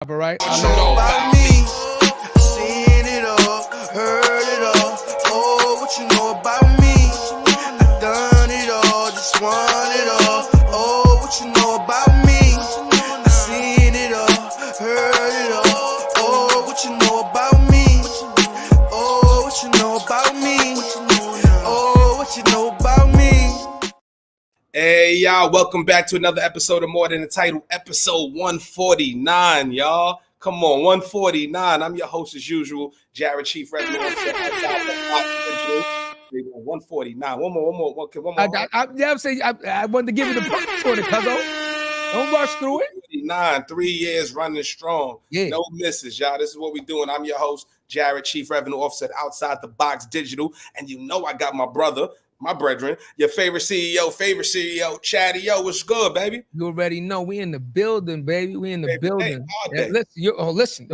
All right. What you know about me? I seen it all, heard it all. Oh, what you know about me? I done it all, just want it all. Oh, what you know about me? I seen it all, heard it all. Oh, what you know about me? Oh, what you know about me? Oh, what you know about me? Hey, y'all, welcome back to another episode of More Than the Title, episode 149, y'all. Come on, 149. I'm your host, as usual, Jarrett, Chief Revenue Officer. 149. One more. I wanted to give you the props for it, cuzzo. Don't rush through it. 49, 3 years running strong. Yeah. No misses, y'all. This is what we're doing. I'm your host, Jarrett, Chief Revenue Officer at Outside the Box Digital. And you know I got my brother, my brethren, your favorite CEO, Chadeo. What's good, baby? You already know we in the building, baby. We in the building. Hey, listen.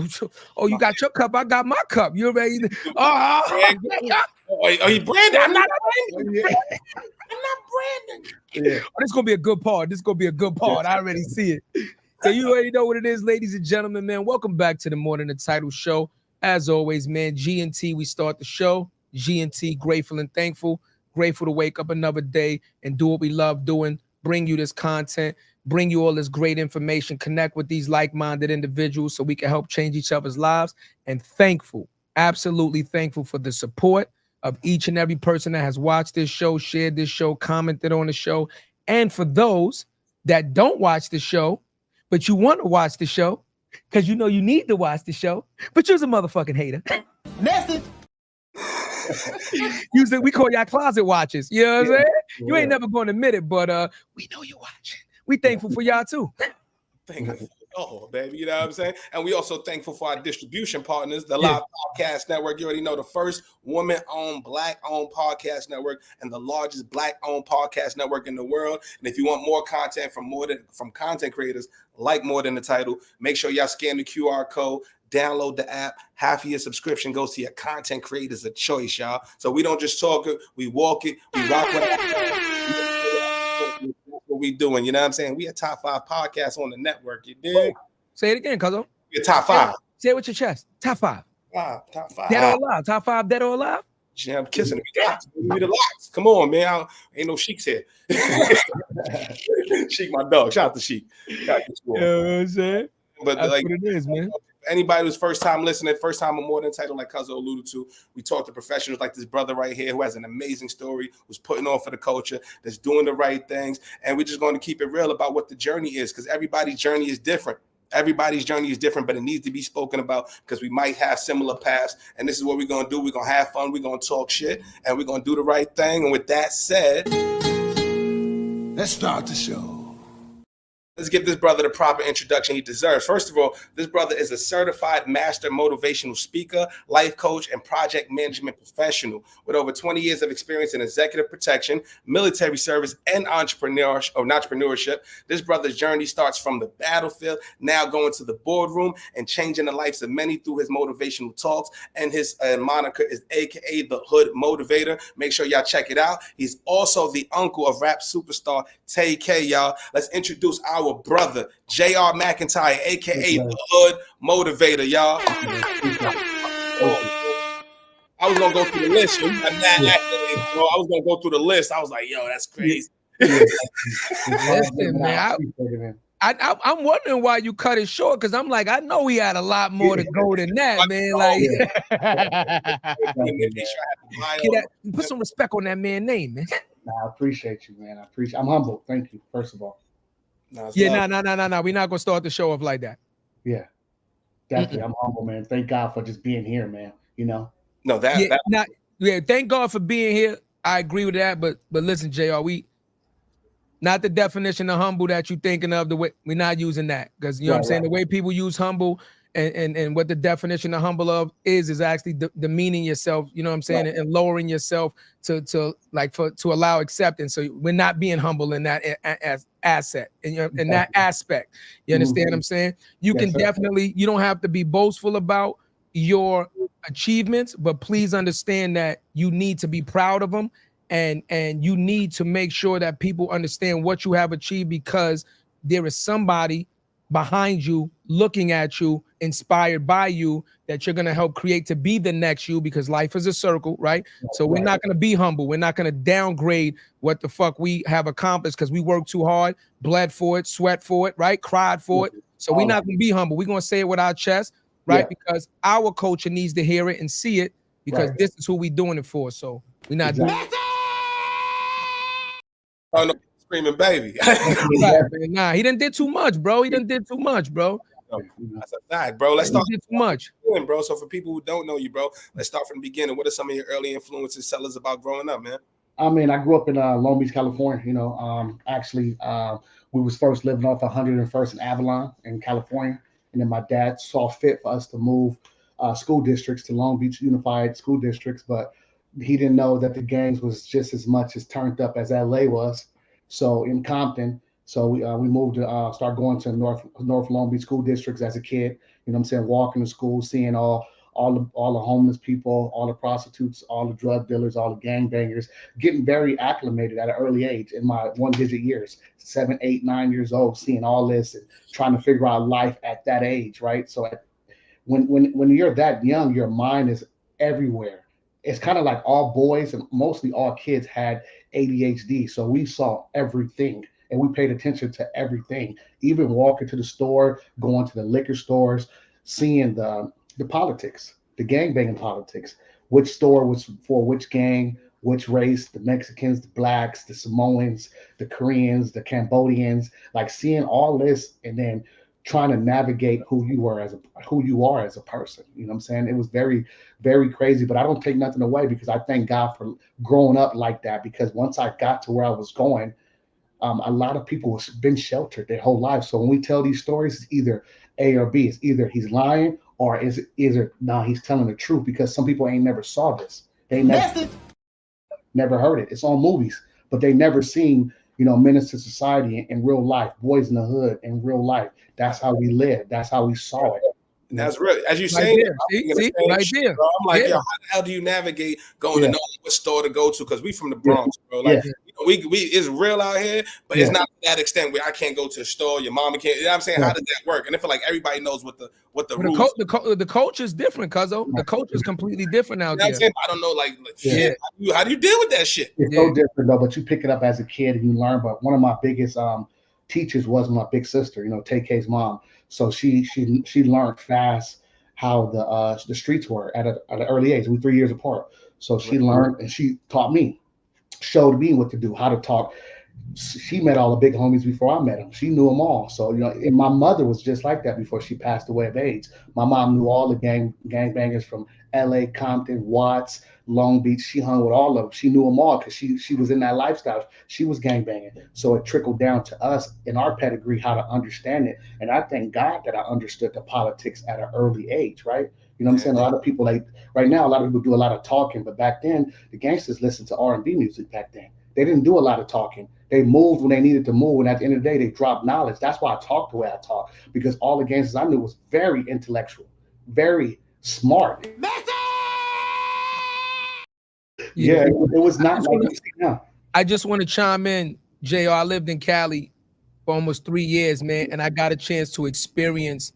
Oh, you got your cup. I got my cup. You already? Oh, you Brandon? I'm not Brandon. Yeah. Oh, this is gonna be a good part. I already see it. So you already know what it is, ladies and gentlemen, man. Welcome back to the More Than the Title show. As always, man, G&T, we start the show. G&T, grateful and thankful. Grateful to wake up another day and do what we love doing, bring you this content, bring you all this great information, connect with these like-minded individuals so we can help change each other's lives. And thankful, absolutely thankful for the support of each and every person that has watched this show, shared this show, commented on the show. And for those that don't watch the show, but you want to watch the show, because you know you need to watch the show, but you're a motherfucking hater. Message. We call y'all closet watchers. You know what I'm saying? Yeah. You ain't never going to admit it, but we know you're watching. We thankful for y'all too. Thankful. Oh, baby, you know what I'm saying? And we also thankful for our distribution partners, the Live Podcast Network. You already know, the first woman-owned, black-owned podcast network and the largest black-owned podcast network in the world. And if you want more content from content creators like More Than the Title, make sure y'all scan the QR code, download the app. Half of your subscription goes to your content creators of choice, y'all. So we don't just talk it, we walk it, we rock with it. What we doing, you know what I'm saying? We a top 5 podcast on the network, you dig? Say it again, cuzzo. We a top 5. Say it with your chest. Top 5. Top 5. Dead or alive. Top 5, dead or alive. Yeah, I'm kissing me. Give the locks. Come on, man. Ain't no Sheik's here. Sheik, my dog. Shout out to Sheik. You know what I'm saying? But that's like, what it is, man. Anybody who's first time listening, first time on More Than Title, like Cuzzo alluded to, we talk to professionals like this brother right here who has an amazing story, who's putting on for the culture, that's doing the right things. And we're just going to keep it real about what the journey is, because everybody's journey is different. Everybody's journey is different, but it needs to be spoken about because we might have similar paths. And this is what we're going to do. We're going to have fun. We're going to talk shit, and we're going to do the right thing. And with that said, let's start the show. Let's give this brother the proper introduction he deserves. First of all, this brother is a certified master motivational speaker, life coach, and project management professional with over 20 years of experience in executive protection, military service, and entrepreneurship. This brother's journey starts from the battlefield, now going to the boardroom and changing the lives of many through his motivational talks. And his moniker is AKA the Hood Motiv8tor. Make sure y'all check it out. He's also the uncle of rap superstar Tay K, y'all. Let's introduce our brother, Jayr McIntyre, aka the Hood Motiv8tor, y'all. I was gonna go through the list. I was gonna go through the list. I was like, yo, that's crazy. Listen, man, I'm wondering why you cut it short, because I'm like, I know we had a lot more to go than that, man. Like, put some respect on that man's name, man. I appreciate you, man. I'm humble. Thank you, first of all. No. We're not gonna start the show off like that. Yeah, definitely. I'm humble, man. Thank God for just being here, man. You know. No, thank God for being here. I agree with that, but listen, Jayr, we not the definition of humble that you're thinking of. The way we're not using that, because you know what I'm saying. The way people use humble and what the definition of humble of is actually demeaning yourself. You know what I'm saying, and lowering yourself to allow acceptance. So we're not being humble in that as asset in that aspect. You understand what I'm saying? You can definitely. You don't have to be boastful about your achievements, but please understand that you need to be proud of them, and you need to make sure that people understand what you have achieved, because there is somebody behind you, looking at you, inspired by you, that you're going to help create to be the next you, because life is a circle, right? So we're not going to be humble. We're not going to downgrade what the fuck we have accomplished because we worked too hard, bled for it, sweat for it, right? Cried for it. So we're not going to be humble. We're going to say it with our chest, right? Because our culture needs to hear it and see it, because this is who we doing it for. So we're not doing it. Oh, no, screaming baby. Nah, he done did too much, bro. He done did too much, bro. That's a fact, bro. Let's start. He did too much, bro. So for people who don't know you, bro, let's start from the beginning. What are some of your early influences? Tell us about growing up, man. I mean, I grew up in Long Beach, California. You know, actually, we was first living off 101st and Avalon in California, and then my dad saw fit for us to move school districts to Long Beach Unified School Districts, but he didn't know that the gangs was just as much as turned up as LA was. So in Compton, so we moved to start going to North Long Beach school districts as a kid. You know what I'm saying? Walking to school, seeing all the homeless people, all the prostitutes, all the drug dealers, all the gangbangers, getting very acclimated at an early age in my 1-digit years, 7, 8, 9 years old, seeing all this and trying to figure out life at that age, right? So when you're that young, your mind is everywhere. It's kind of like all boys and mostly all kids had ADHD. So we saw everything and we paid attention to everything, even walking to the store, going to the liquor stores, seeing the politics, the gangbanging politics, which store was for which gang, which race, the Mexicans, the blacks, the Samoans, the Koreans, the Cambodians, like seeing all this and then trying to navigate who you are as a person. You know what I'm saying? It was very, very crazy, but I don't take nothing away because I thank God for growing up like that, because once I got to where I was going, a lot of people have been sheltered their whole life. So when we tell these stories, it's either A or B. It's either he's lying or is it no, he's telling the truth, because some people ain't never saw this. They never heard it. It's on movies, but they never seen, you know, Menace to Society in real life, Boys in the Hood in real life. That's how we lived. That's how we saw it. That's really, as you say, right there. I'm like, yo, how the hell do you navigate going to know what store to go to? Because we from the Bronx, bro. Like, you know, we it's real out here, but it's not to that extent where I can't go to the store. Your mama can't. You know what I'm saying? How does that work? And I feel like everybody knows what the rules. The culture is different, cuzzo. The culture is completely different out there. I don't know, like shit. How do you deal with that shit? It's so different though, but you pick it up as a kid and you learn. But one of my biggest teachers was my big sister, you know, TK's mom. So she learned fast how the streets were at an early age. We 3 years apart. So she learned and she taught me, showed me what to do, how to talk. She met all the big homies before I met them. She knew them all. So, you know, and my mother was just like that before she passed away of AIDS. My mom knew all the gangbangers from LA, Compton, Watts, Long Beach. She hung with all of them. She knew them all because she was in that lifestyle. She was gangbanging. So it trickled down to us in our pedigree how to understand it. And I thank God that I understood the politics at an early age, right? You know what I'm saying? A lot of people, like right now, a lot of people do a lot of talking, but back then the gangsters listened to R&B music back then. They didn't do a lot of talking. They moved when they needed to move, and at the end of the day, they dropped knowledge. That's why I talk the way I talk, because all the gangsters I knew was very intellectual, very smart. Yeah, it was not like we see now. I just want to chime in, Jayr. I lived in Cali for almost 3 years, man, and I got a chance to experience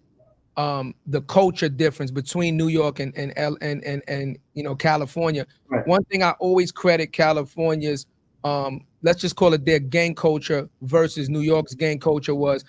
the culture difference between New York and you know, California. Right. One thing I always credit California's let's just call it their gang culture versus New York's gang culture was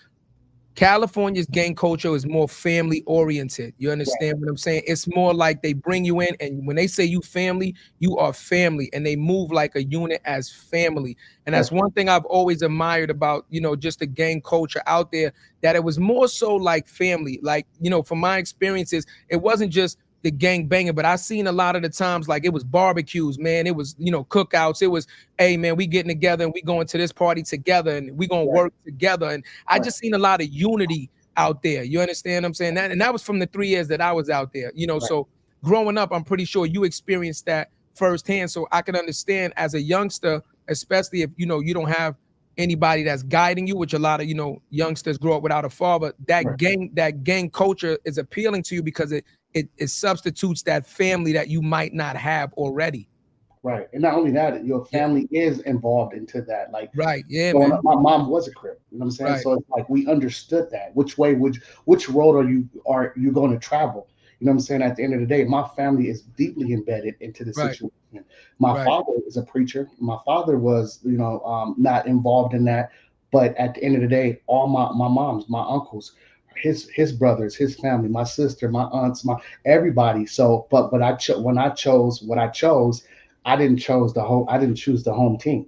California's gang culture is more family oriented. You understand what I'm saying? It's more like they bring you in, and when they say you family, you are family, and they move like a unit as family. And that's one thing I've always admired about, you know, just the gang culture out there, that it was more so like family. Like, you know, from my experiences, it wasn't just the gang banging, but I seen a lot of the times like it was barbecues, man. It was, you know, cookouts. It was, hey man, we getting together and we going to this party together and we gonna work together. And I just seen a lot of unity out there. You understand what I'm saying? And that was from the 3 years that I was out there, you know. So growing up, I'm pretty sure you experienced that firsthand. So I can understand as a youngster, especially if, you know, you don't have anybody that's guiding you, which a lot of, you know, youngsters grow up without a father. That gang culture is appealing to you because it substitutes that family that you might not have already. Right. And not only that, your family is involved into that. Like Right. Yeah, growing man. up, my mom was a Crip. You know what I'm saying? Right. So it's like we understood that. Which road are you going to travel? You know what I'm saying? At the end of the day, my family is deeply embedded into the Right. situation. My Right. father is a preacher. My father was, not involved in that. But at the end of the day, all my moms, my uncles, his brothers, his family, my sister, my aunts, my everybody. So, but when I chose what I chose, I didn't choose the home team.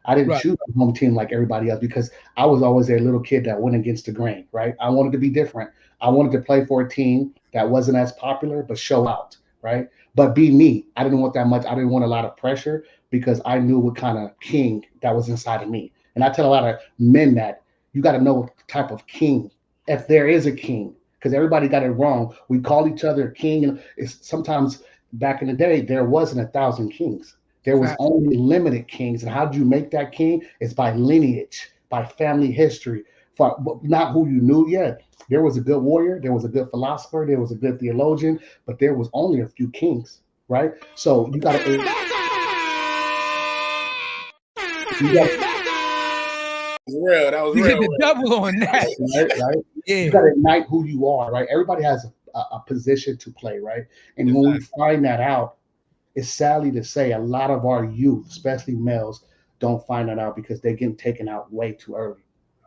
I didn't Right. choose a home team like everybody else because I was always a little kid that went against the grain, right? I wanted to be different. I wanted to play for a team that wasn't as popular, but show out, right? But be me. I didn't want that much. I didn't want a lot of pressure because I knew what kind of king that was inside of me. And I tell a lot of men that you got to know what type of king, if there is a king, because everybody got it wrong. We call each other king, and it's sometimes back in the day there wasn't 1,000 kings. There was Fact. only limited kings. And how do you make that king? It's by lineage, by family history, for not who you knew yet. There was a good warrior, there was a good philosopher, there was a good theologian, but there was only a few kings, right? So you got That was real. That was You did real. the double on that. right? Yeah. You got to ignite who you are, right? Everybody has a position to play, right? And when we find that out, it's sadly to say a lot of our youth, especially males, don't find that out because they're getting taken out way too early.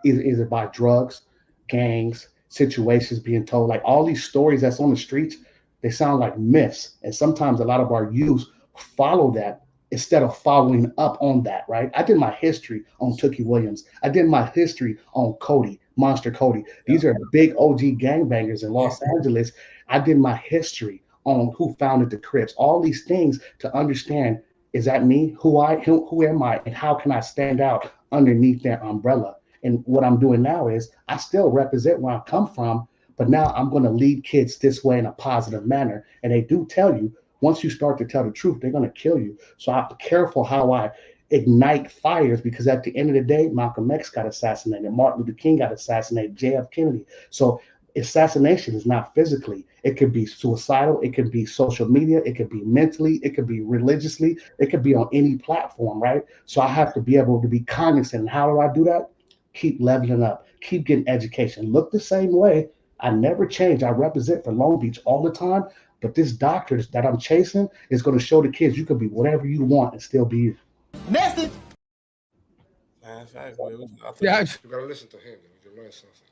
Either by drugs, gangs, situations being told. Like all these stories that's on the streets, they sound like myths. And sometimes a lot of our youth follow that instead of following up on that, right? I did my history on Tookie Williams. I did my history on Cody, Monster Cody. These are big OG gangbangers in Yeah. Los Angeles. I did my history on who founded the Crips, all these things to understand, is that me? Who am I? And how can I stand out underneath that umbrella? And what I'm doing now is I still represent where I come from, but now I'm going to lead kids this way in a positive manner. And they do tell you, once you start to tell the truth, they're going to kill you. So I'm careful how I ignite fires because at the end of the day, Malcolm X got assassinated, Martin Luther King got assassinated, JF Kennedy. So assassination is not physically. It could be suicidal. It could be social media. It could be mentally. It could be religiously. It could be on any platform, right? So I have to be able to be cognizant. And how do I do that? Keep leveling up. Keep getting education. Look the same way. I never change. I represent for Long Beach all the time. But this doctor that I'm chasing is going to show the kids you can be whatever you want and still be you. Message. Yeah. You gotta listen to him. You learn something.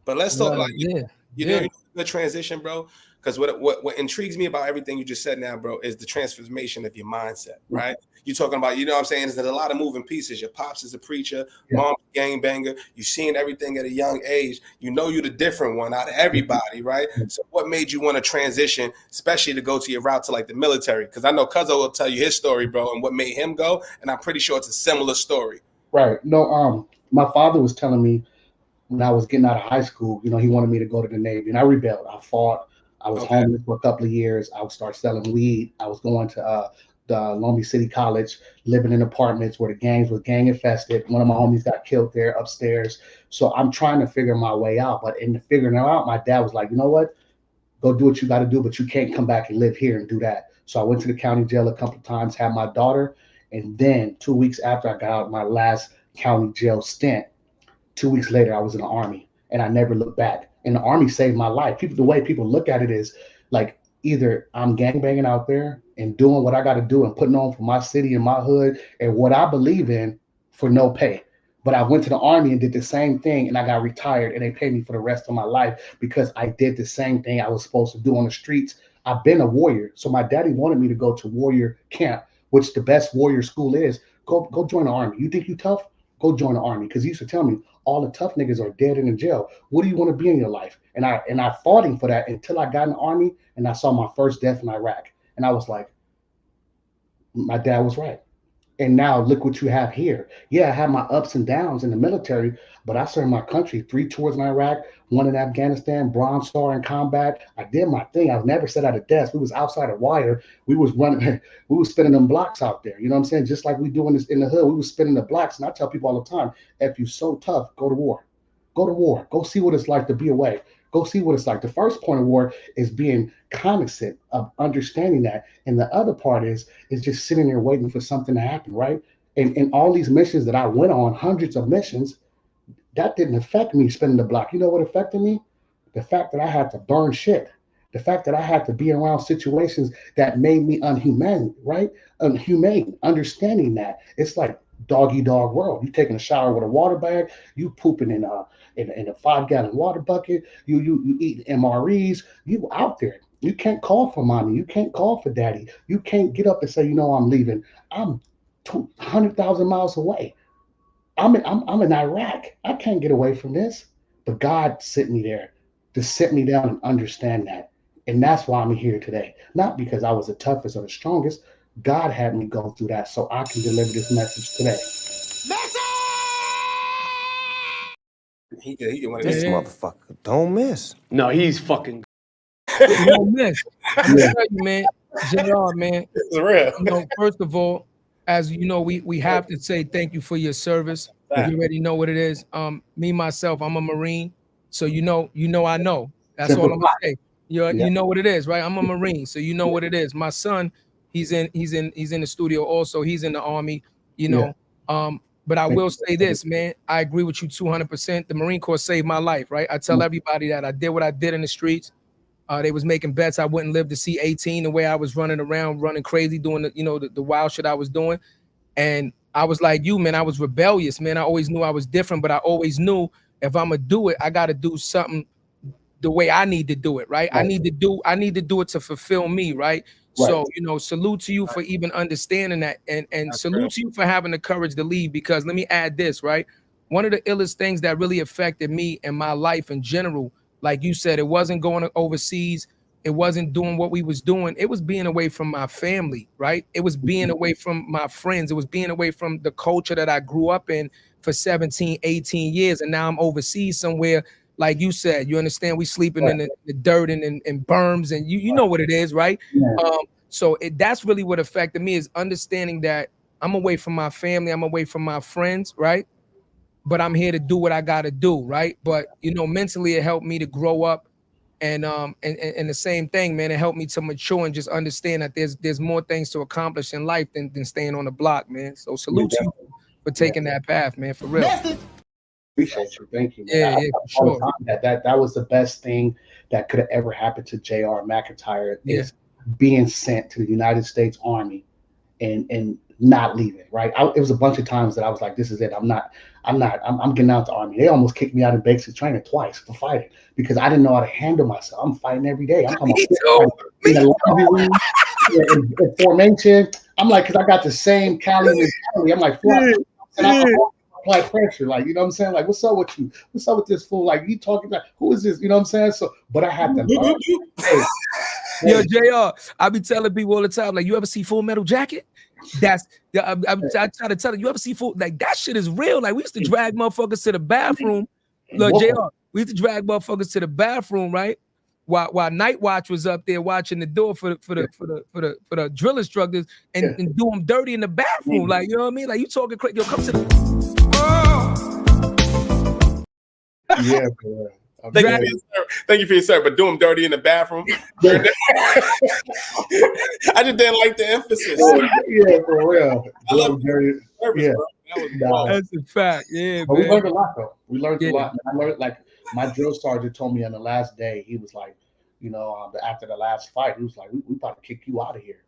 But let's talk like Yeah. you know the transition, bro. Because what intrigues me about everything you just said now, bro, is the transformation of your mindset, right? You're talking about, you know what I'm saying, is that a lot of moving pieces. Your pops is a preacher, mom's a gangbanger. You've seen everything at a young age. You know you're the different one out of everybody, right? So what made you want to transition, especially to go to your route to like the military? Because I know Cuzzo will tell you his story, bro, and what made him go. And I'm pretty sure it's a similar story. Right. No, my father was telling me when I was getting out of high school, he wanted me to go to the Navy, and I rebelled. I fought. I was homeless for a couple of years. I would start selling weed. I was going to the Long Beach City College, living in apartments where the gangs were gang infested. One of my homies got killed there upstairs. So I'm trying to figure my way out. But in figuring it out, my dad was like, you know what? Go do what you got to do, but you can't come back and live here and do that. So I went to the county jail a couple of times, had my daughter, and then 2 weeks after I got out my last county jail stint, 2 weeks later, I was in the Army, and I never looked back. And the Army saved my life. The way people look at it is like either I'm gangbanging out there and doing what I got to do and putting on for my city and my hood and what I believe in for no pay. But I went to the Army and did the same thing, and I got retired, and they paid me for the rest of my life because I did the same thing I was supposed to do on the streets. I've been a warrior. So my daddy wanted me to go to warrior camp, which the best warrior school is. Go join the Army. You think you tough? Go join the Army. Because he used to tell me all the tough niggas are dead and in jail. What do you want to be in your life? And I fought him for that until I got in the Army and I saw my first death in Iraq. And I was like, my dad was right. And now look what you have here. Yeah, I had my ups and downs in the military, but I served my country 3 tours in Iraq, 1 in Afghanistan, Bronze Star in combat. I did my thing. I was never sat at a desk. We was outside a wire. We was running, we was spinning them blocks out there. You know what I'm saying? Just like we doing this in the hood, we was spinning the blocks. And I tell people all the time, if you're so tough, go to war. Go to war. Go see what it's like to be away. Go see what it's like. The first point of war is being cognizant of understanding that. And the other part is just sitting there waiting for something to happen, right? And all these missions that I went on, hundreds of missions, that didn't affect me spinning the block. You know what affected me? The fact that I had to burn shit. The fact that I had to be around situations that made me unhumane, right? Unhumane. Understanding that. It's like doggy dog world. You taking a shower with a water bag, you pooping in a 5-gallon water bucket, you eat MREs, you out there. You can't call for mommy, you can't call for daddy, you can't get up and say, I'm leaving. I'm 200,000 miles away. I'm in Iraq. I can't get away from this. But God sent me there to sit me down and understand that. And that's why I'm here today. Not because I was the toughest or the strongest. God had me go through that so I can deliver this message today. He can one of This these. motherfucker don't miss. No, he's fucking. You don't miss. I'm gonna tell you, man. Jayr, man. It's real. First of all, as you know, we have to say thank you for your service. You already know what it is. Me myself, I'm a Marine, so you know I know. That's all I'm gonna say. You know what it is, right? I'm a Marine, so you know what it is. My son, he's in the studio also. He's in the Army, But I will say this, man. I agree with you 200%. The Marine Corps saved my life, right? I tell everybody that I did what I did in the streets. They was making bets I wouldn't live to see 18. The way I was running around, running crazy, doing the wild shit I was doing. And I was like you, man. I was rebellious, man. I always knew I was different, but I always knew if I'm gonna do it, I got to do something the way I need to do it, right? I need to do it to fulfill me, right? So, salute to you for even understanding that, and salute to you for having the courage to leave. Because let me add this, right? One of the illest things that really affected me and my life in general, like you said, it wasn't going overseas. It wasn't doing what we was doing. It was being away from my family, right? It was being away from my friends. It was being away from the culture that I grew up in for 17, 18 years. And now I'm overseas somewhere, like you said, you understand, we sleeping in the dirt and in berms, and you know what it is, right? So that's really what affected me, is understanding that I'm away from my family, I'm away from my friends, right? But I'm here to do what I got to do, right? But mentally, it helped me to grow up, and the same thing, man. It helped me to mature and just understand that there's more things to accomplish in life than staying on the block, man. So salute to you for taking that path, man, for real. Appreciate you. Thank you, man. For sure. That was the best thing that could have ever happened to Jayr McIntyre, is being sent to the United States Army and not leaving, right? It was a bunch of times that I was like, this is it. I'm getting out the Army. They almost kicked me out of basic training twice for fighting because I didn't know how to handle myself. I'm fighting every day. I'm talking in formation. I'm like, because I got the same Cali mentality. I'm like, and I apply pressure, like, you know what I'm saying? Like, what's up with you? What's up with this fool? Like, you talking about, who is this? You know what I'm saying? So, but I had to learn. Yo, Jayr, I be telling people all the time, like, you ever see Full Metal Jacket? I try to tell you, you ever see like, that shit is real. Like, we used to drag motherfuckers to the bathroom. Look, Jayr, we used to drag motherfuckers to the bathroom, right? While Night Watch was up there watching the door for the drill instructors and do them dirty in the bathroom. Like, you know what I mean? Like, you talking crazy. Yo, come to the Thank you for your service, but do them dirty in the bathroom. I just didn't like the emphasis. Yeah, for real. I love dirty. Service, bro. That's a fact. Yeah, but man. we learned a lot, though. We learned a lot. I learned, like, my drill sergeant told me on the last day, he was like, after the last fight, he was like, we about to kick you out of here.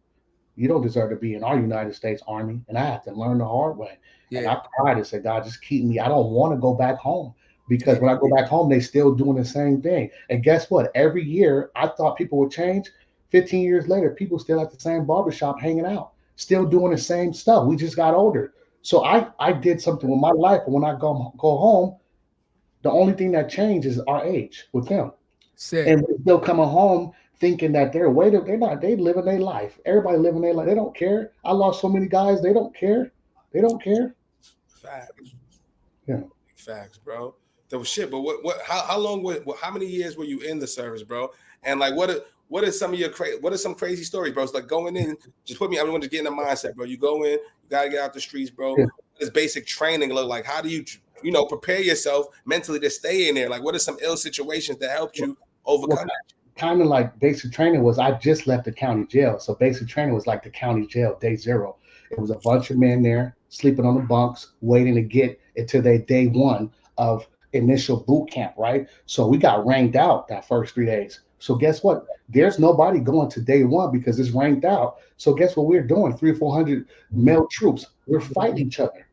You don't deserve to be in our United States Army. And I had to learn the hard way. And I cried and said, God, just keep me. I don't want to go back home. Because when I go back home, they still doing the same thing. And guess what? Every year, I thought people would change. 15 years later, people still at the same barbershop hanging out, still doing the same stuff. We just got older. So I did something with my life. And when I go home, the only thing that changed is our age with them. And we're still coming home thinking that they're not. They living their life. Everybody living their life. They don't care. I lost so many guys. They don't care. They don't care. Facts. Yeah. Facts, bro. That was shit. But how many years were you in the service, bro? And like, what are some crazy stories, bro? It's like going in, just put me, I want to get in the mindset, bro. You go in, you gotta get out the streets, bro. does basic training look like? How do you prepare yourself mentally to stay in there? Like, what are some ill situations that helped you overcome that? Kind of like basic training was, I just left the county jail. So basic training was like the county jail, day zero. It was a bunch of men there sleeping on the bunks, waiting to get into their day one of initial boot camp, right? So we got ranked out that first 3 days. So guess what? There's nobody going to day one because it's ranked out. So guess what we're doing? 300 or 400 male troops. We're fighting each other.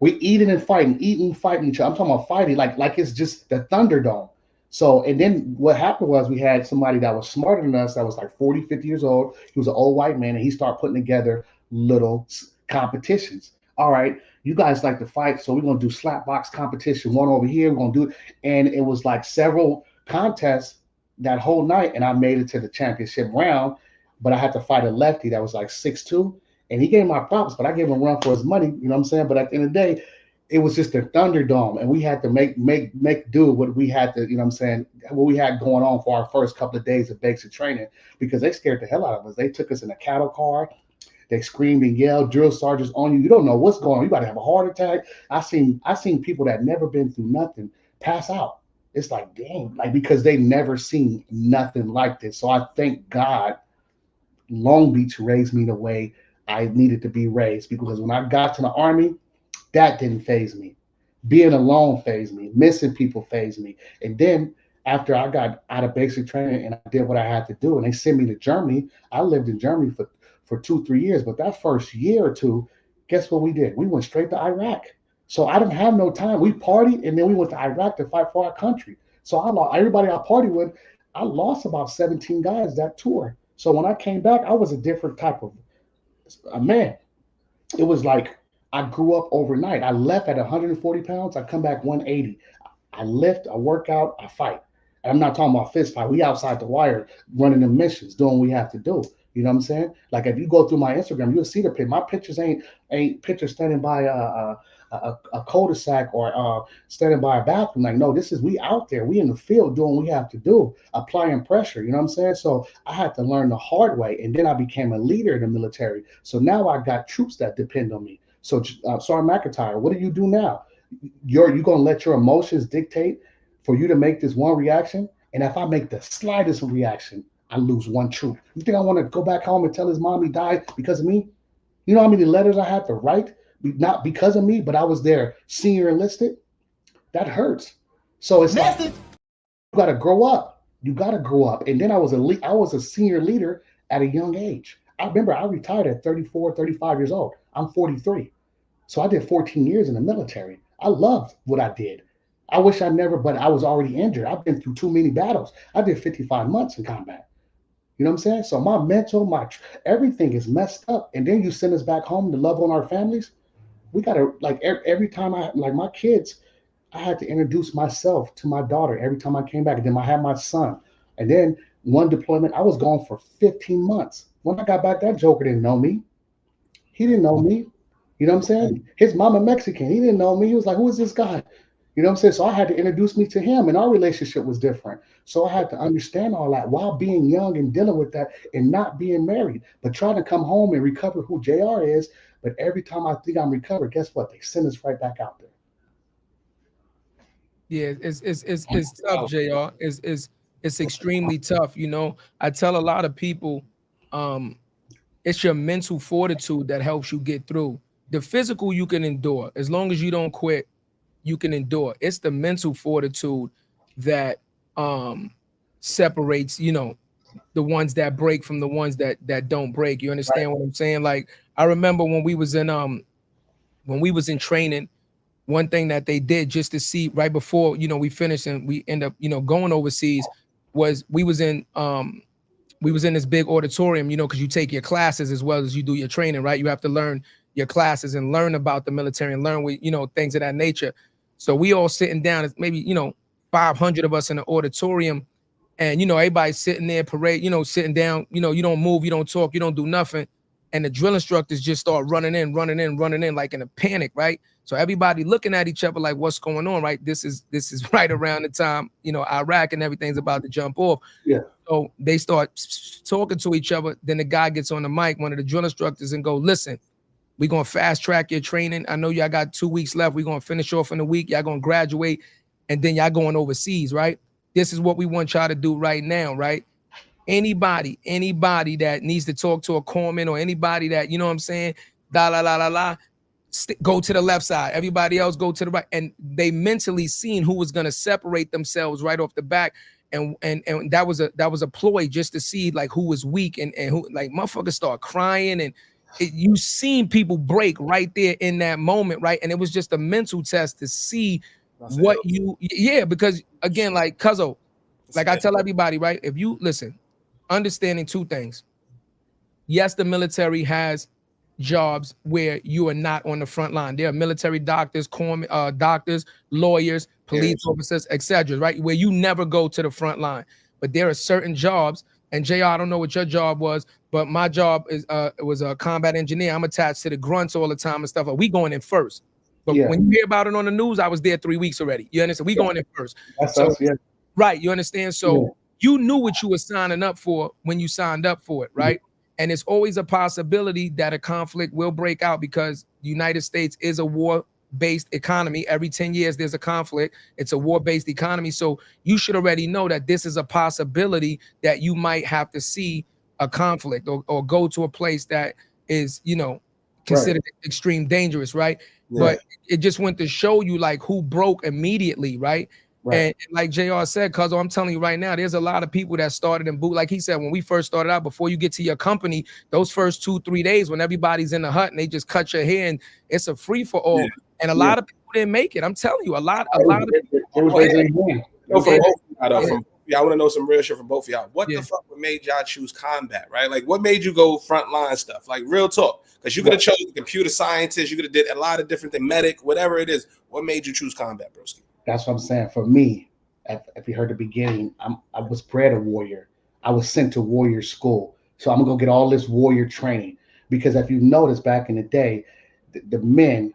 We eating and fighting each other. I'm talking about fighting like it's just the Thunderdome. So, and then what happened was we had somebody that was smarter than us that was like 40, 50 years old. He was an old white man, and he started putting together little competitions. All right, you guys like to fight, so we're going to do slap box competition, one over here. We're going to do it. And it was like several contests that whole night, and I made it to the championship round, but I had to fight a lefty that was like 6'2", and he gave my props, but I gave him a run for his money, you know what I'm saying? But at the end of the day, it was just a Thunderdome, and we had to make do what we had to, you know what I'm saying, what we had going on for our first couple of days of basic training, because they scared the hell out of us. They took us in a cattle car. They screamed and yelled, drill sergeants on you. You don't know what's going on. You about to have a heart attack. I seen people that never been through nothing pass out. It's like, damn, like, because they never seen nothing like this. So I thank God Long Beach raised me the way I needed to be raised, because when I got to the Army, that didn't faze me. Being alone fazed me. Missing people fazed me. And then after I got out of basic training and I did what I had to do, and they sent me to Germany, I lived in Germany for 2-3 years. But that first year or two, guess what we did? We went straight to Iraq. So I didn't have no time. We partied, and then we went to Iraq to fight for our country. So I lost everybody I partied with. I lost about 17 guys that tour. So when I came back, I was a different type of a man. It was like I grew up overnight. I left at 140 pounds. I come back 180. I lift, I work out, I fight. And I'm not talking about fist fight. We outside the wire running the missions, doing what we have to do. You know what I'm saying? Like, if you go through my Instagram, you'll see the picture. My pictures ain't pictures standing by a cul-de-sac or standing by a bathroom. Like, no, this is, we out there. We in the field doing what we have to do, applying pressure. You know what I'm saying? So I had to learn the hard way. And then I became a leader in the military. So now I got troops that depend on me. So, Sergeant McIntyre, what do you do now? You're going to let your emotions dictate for you to make this one reaction? And if I make the slightest reaction, I lose one troop. You think I want to go back home and tell his mom he died because of me? You know how many letters I had to write? Not because of me, but I was there senior enlisted. That hurts. So it's like, you got to grow up. You got to grow up. And then I was a senior leader at a young age. I remember I retired at 34, 35 years old. I'm 43. So I did 14 years in the military. I loved what I did. I wish I never, but I was already injured. I've been through too many battles. I did 55 months in combat. You know what I'm saying? So my mental, everything is messed up. And then you send us back home to love on our families. We got to, like, every time my kids, I had to introduce myself to my daughter every time I came back. And then I had my son. And then one deployment, I was gone for 15 months. When I got back, that joker didn't know me. He didn't know me. You know what I'm saying? His mama Mexican. He didn't know me. He was like, who is this guy? You know what I'm saying? So I had to introduce me to him, and our relationship was different. So I had to understand all that while being young and dealing with that and not being married, but trying to come home and recover who Jayr is. But every time I think I'm recovered, guess what? They send us right back out there. Yeah, it's tough, Jayr. It's extremely tough. You know, I tell a lot of people, it's your mental fortitude that helps you get through. The physical you can endure as long as you don't quit. You can endure. It's the mental fortitude that separates, you know, the ones that break from the ones that don't break. You understand what I'm saying? Like, I remember when we was in training, one thing that they did just to see right before, you know, we finished and we end up, you know, going overseas, was we was in this big auditorium, you know, because you take your classes as well as you do your training, right? You have to learn your classes and learn about the military and learn, you know, things of that nature. So we all sitting down, it's maybe, you know, 500 of us in the auditorium, and, you know, everybody's sitting there, parade, you know, sitting down, you know, you don't move, you don't talk, you don't do nothing. And the drill instructors just start running in like in a panic, right? So everybody looking at each other like, what's going on, right? This is right around the time, you know, Iraq and everything's about to jump off. Yeah. So they start talking to each other. Then the guy gets on the mic, one of the drill instructors, and go, listen, We're going to fast track your training. I know y'all got 2 weeks left. We're going to finish off in a week. Y'all going to graduate, and then y'all going overseas, right? This is what we want y'all to do right now, right? Anybody that needs to talk to a corpsman or anybody that, you know what I'm saying, go to the left side. Everybody else go to the right. And they mentally seen who was going to separate themselves right off the back. And that was a ploy just to see like who was weak and who, like, motherfuckers start crying, and you seen people break right there in that moment, right? And it was just a mental test to see what you, because again, like Cuzzo, like I tell everybody, right? If you listen, understanding two things. Yes, the military has jobs where you are not on the front line. There are military doctors, doctors, lawyers, police officers, etc., right? Where you never go to the front line. But there are certain jobs, and Jayr, I don't know what your job was, but my job was a combat engineer. I'm attached to the grunts all the time and stuff. We going in first. But when you hear about it on the news, I was there 3 weeks already. You understand? We going in first. That's so, us, right, you understand? So you knew what you were signing up for when you signed up for it, right? And it's always a possibility that a conflict will break out because the United States is a war-based economy. Every 10 years, there's a conflict. It's a war-based economy. So you should already know that this is a possibility that you might have to see a conflict or go to a place that is, you know, considered extreme dangerous, right? But it just went to show you like who broke immediately, right? And like Jayr said, cuz I'm telling you right now, there's a lot of people that started in boot. Like he said, when we first started out, before you get to your company, those first 2-3 days when everybody's in the hut and they just cut your hair and it's a free for all. And a lot of people didn't make it. I'm telling you, a lot of people. I want to know some real shit from both of y'all. What the fuck made y'all choose combat, right? Like, what made you go frontline stuff? Like, real talk. Because you could have chosen computer scientist, you could have did a lot of different things, medic, whatever it is. What made you choose combat, broski? That's what I'm saying. For me, if you heard the beginning, I was bred a warrior. I was sent to warrior school. So I'm going to go get all this warrior training. Because if you notice back in the day, the men,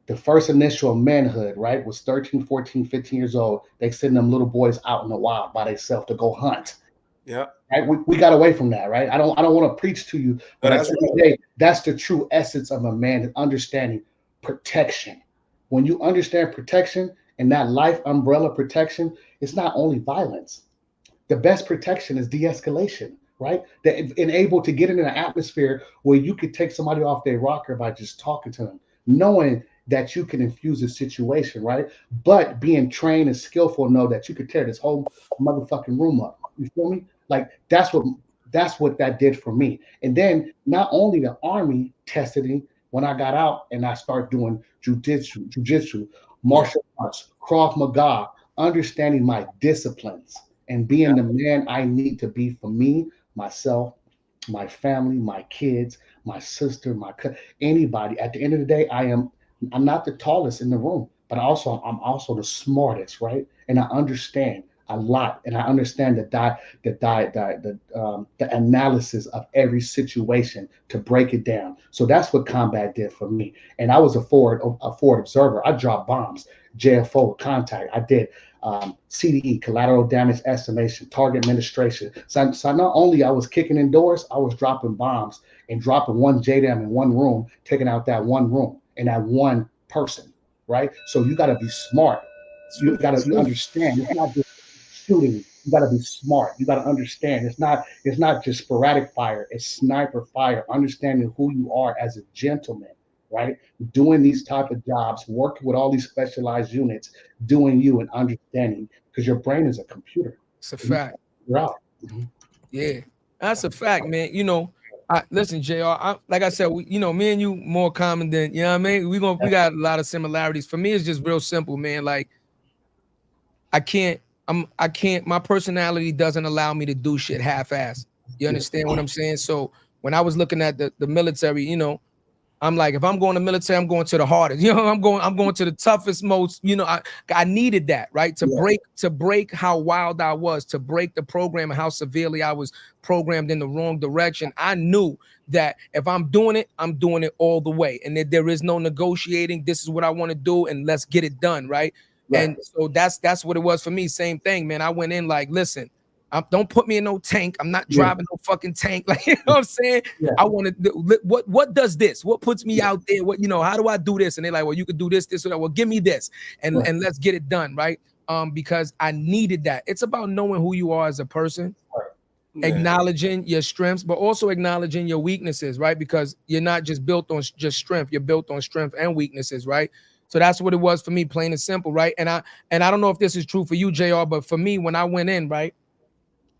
the first initial manhood, right, was 13, 14, 15 years old. They send them little boys out in the wild by themselves to go hunt. Yeah. Right? We got away from that, right? I don't want to preach to you, but that's the true essence of a man, understanding protection. When you understand protection and that life umbrella protection, it's not only violence. The best protection is de-escalation, right? That enable to get in an atmosphere where you could take somebody off their rocker by just talking to them, knowing that you can infuse a situation, right? But being trained and skillful, know that you could tear this whole motherfucking room up. You feel me? Like that's what that did for me. And then not only the Army tested me when I got out and I started doing jujitsu, martial arts, Krav Maga, understanding my disciplines and being the man I need to be for me, myself, my family, my kids, my sister, anybody. At the end of the day, I'm not the tallest in the room, but I'm also the smartest, right? And I understand a lot, and I understand the analysis of every situation to break it down. So that's what combat did for me. And I was a forward observer. I dropped bombs, JFO, contact. I did CDE, collateral damage estimation, target administration. So not only I was kicking indoors, I was dropping bombs and dropping one JDAM in one room, taking out that one room and that one person, right? So you got to be smart. You understand. It's not just shooting. You got to be smart. You got to understand. It's not just sporadic fire. It's sniper fire. Understanding who you are as a gentleman, right? Doing these type of jobs, working with all these specialized units, doing you and understanding, because your brain is a computer. It's a fact. Yeah, that's a fact, man. You know, listen, Jayr, like I said, me and you more common than, you know what I mean? We got a lot of similarities. For me, it's just real simple, man. Like, my personality doesn't allow me to do shit half-ass. You understand what I'm saying? So when I was looking at the military, you know, I'm like, if I'm going to military, I'm going to the hardest. You know, I'm going to the toughest, most, you know, I needed that, right? To break how wild I was, to break the program and how severely I was programmed in the wrong direction. I knew that if I'm doing it all the way. And that there is no negotiating. This is what I want to do, and let's get it done, right? And so that's what it was for me. Same thing, man. I went in like, listen, don't put me in no tank. I'm not driving no fucking tank. Like, you know what I'm saying? Yeah. I want to, what does this? What puts me out there? What, you know, how do I do this? And they're like, well, you could do this, this, or that. Well, give me this and let's get it done, right? Because I needed that. It's about knowing who you are as a person, acknowledging your strengths, but also acknowledging your weaknesses, right? Because you're not just built on just strength, you're built on strength and weaknesses, right? So that's what it was for me, plain and simple, right? And I don't know if this is true for you, Jayr, but for me, when I went in, right,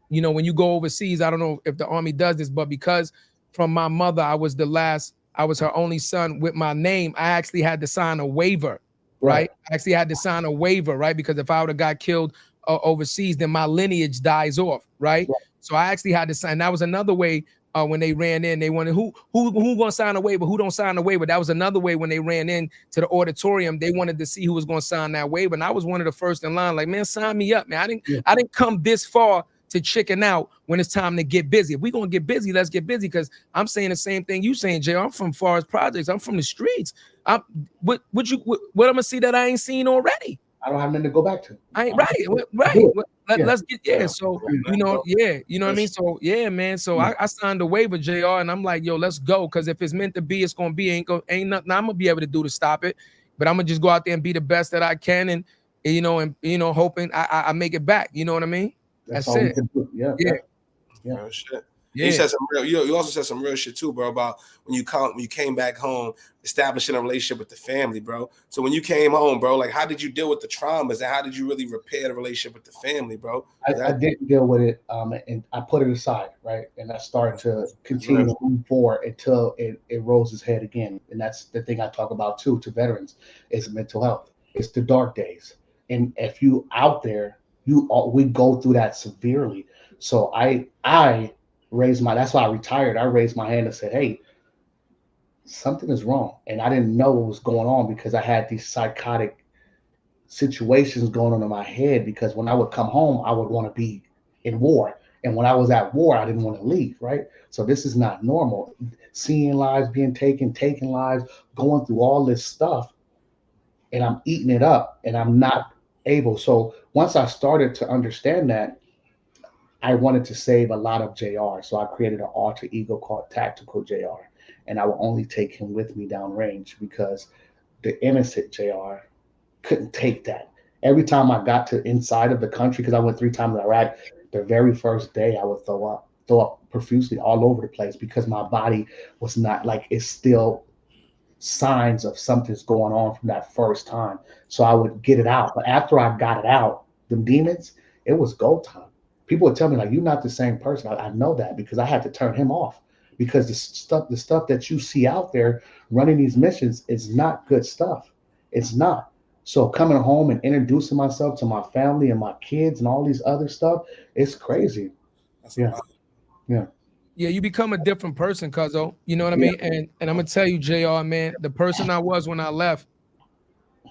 you know, when you go overseas, I don't know if the Army does this, but because from my mother, I was her only son with my name, I actually had to sign a waiver, right? I actually had to sign a waiver, right? Because if I would have got killed overseas, then my lineage dies off, right? So I actually had to sign. That was another way when they ran in, they wanted who gonna sign a waiver, who don't sign a waiver. That was another way when they ran in to the auditorium, they wanted to see who was gonna sign that waiver. And I was one of the first in line, like, man, sign me up, man. I didn't come this far to chicken out when it's time to get busy. If we're gonna get busy, let's get busy. Because I'm saying the same thing you saying, Jay. I'm from Forest Projects. I'm from the streets. What I'm gonna see that I ain't seen already? I don't have nothing to go back to. I ain't let's get So you know what I mean. So man. So I signed a waiver, Jayr, and I'm like, yo, let's go. Because if it's meant to be, it's gonna be. Ain't nothing I'm gonna be able to do to stop it. But I'm gonna just go out there and be the best that I can, and hoping I make it back. You know what I mean? That's it. Yeah. Real shit. You said some real. You also said some real shit too, bro. About when you came back home, establishing a relationship with the family, bro. So when you came home, bro, like how did you deal with the traumas, and how did you really repair the relationship with the family, bro? I didn't deal with it, and I put it aside, right? And I started to continue to move forward until it rose its head again. And that's the thing I talk about too to veterans is mental health. It's the dark days, and if you out there, we go through that severely. So I raised that's why I retired. I raised my hand and said, hey, something is wrong. And I didn't know what was going on because I had these psychotic situations going on in my head, because when I would come home, I would want to be in war. And when I was at war, I didn't want to leave, right? So this is not normal. Seeing lives being taking lives, going through all this stuff, and I'm eating it up and I'm not able. So once I started to understand that, I wanted to save a lot of Jayr. So I created an alter ego called Tactical Jayr. And I would only take him with me downrange because the innocent Jayr couldn't take that. Every time I got to inside of the country, because I went 3 times to Iraq, the very first day I would throw up profusely all over the place because my body was not like, it's still signs of something's going on from that first time. So I would get it out. But after I got it out, the demons, it was go time. People would tell me, like, you're not the same person. I know that because I had to turn him off, because the stuff that you see out there running these missions is not good stuff. It's not. So coming home and introducing myself to my family and my kids and all these other stuff, it's crazy. Yeah. You become a different person, cuzzo. You know what I mean? And I'm gonna tell you, Jayr, man, the person I was when I left,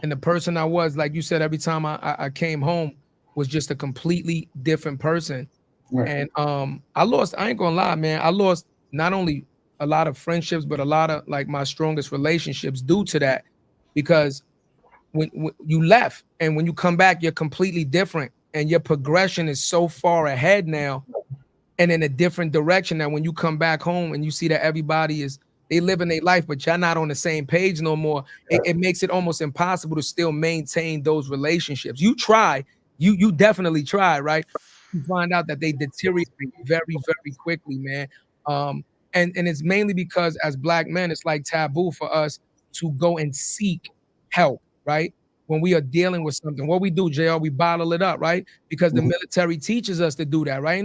and the person I was, like you said, every time I came home, was just a completely different person. Right. And I ain't gonna lie, man, I lost not only a lot of friendships, but a lot of like my strongest relationships due to that. Because when you left and when you come back, you're completely different, and your progression is so far ahead now and in a different direction. Now when you come back home and you see that everybody they living their life, but you're not on the same page no more, it makes it almost impossible to still maintain those relationships. You try. You definitely try, right? You find out that they deteriorate very, very quickly, man. And it's mainly because as Black men, it's like taboo for us to go and seek help, right? When we are dealing with something, what we do, Jayr, we bottle it up, right? Because the military teaches us to do that, right?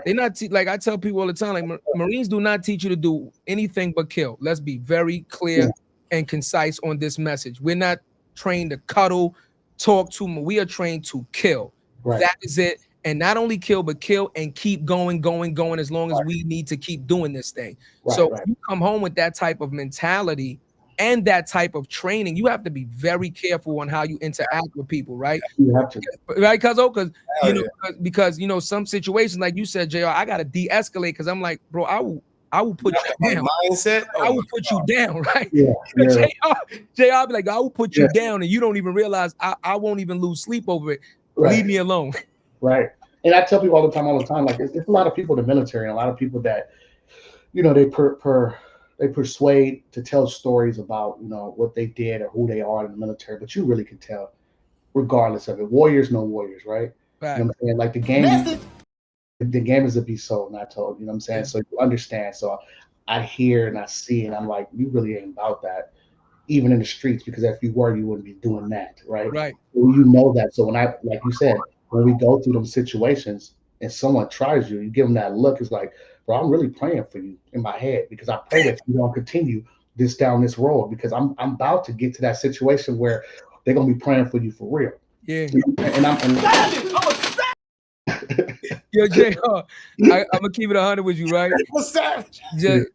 They not like I tell people all the time, like Marines do not teach you to do anything but kill. Let's be very clear and concise on this message. We're not trained to cuddle, talk to them. We are trained to kill. Right. That is it. And not only kill, but kill and keep going as long as we need to keep doing this thing. So if you come home with that type of mentality and that type of training, you have to be very careful on how you interact with people, right? You have to. Right, because some situations, like you said, Jayr, I gotta de-escalate because I'm like, bro, I will put you down. Mindset. I will put you down, right? Yeah. Jayr be like, I will put you down, and you don't even realize I won't even lose sleep over it. Right. Leave me alone. Right. And I tell people all the time, like it's a lot of people in the military, and a lot of people that, they persuade to tell stories about, what they did or who they are in the military, but you really can tell regardless of it. Warriors know warriors, right? You know what I'm saying? Like the game is a be sold, not told. You know what I'm saying? Yeah. So you understand. So I hear and I see, and I'm like, you really ain't about that, even in the streets, because if you were, you wouldn't be doing that, right? Right. Well, you know that. So when like you said, when we go through them situations and someone tries you, you give them that look. It's like, bro, I'm really praying for you in my head, because I pray that you don't continue down this road, because I'm about to get to that situation where they're gonna be praying for you for real. Yeah. And Yo, Jayr, I'm gonna keep it 100 with you, right? What's that? Jayr,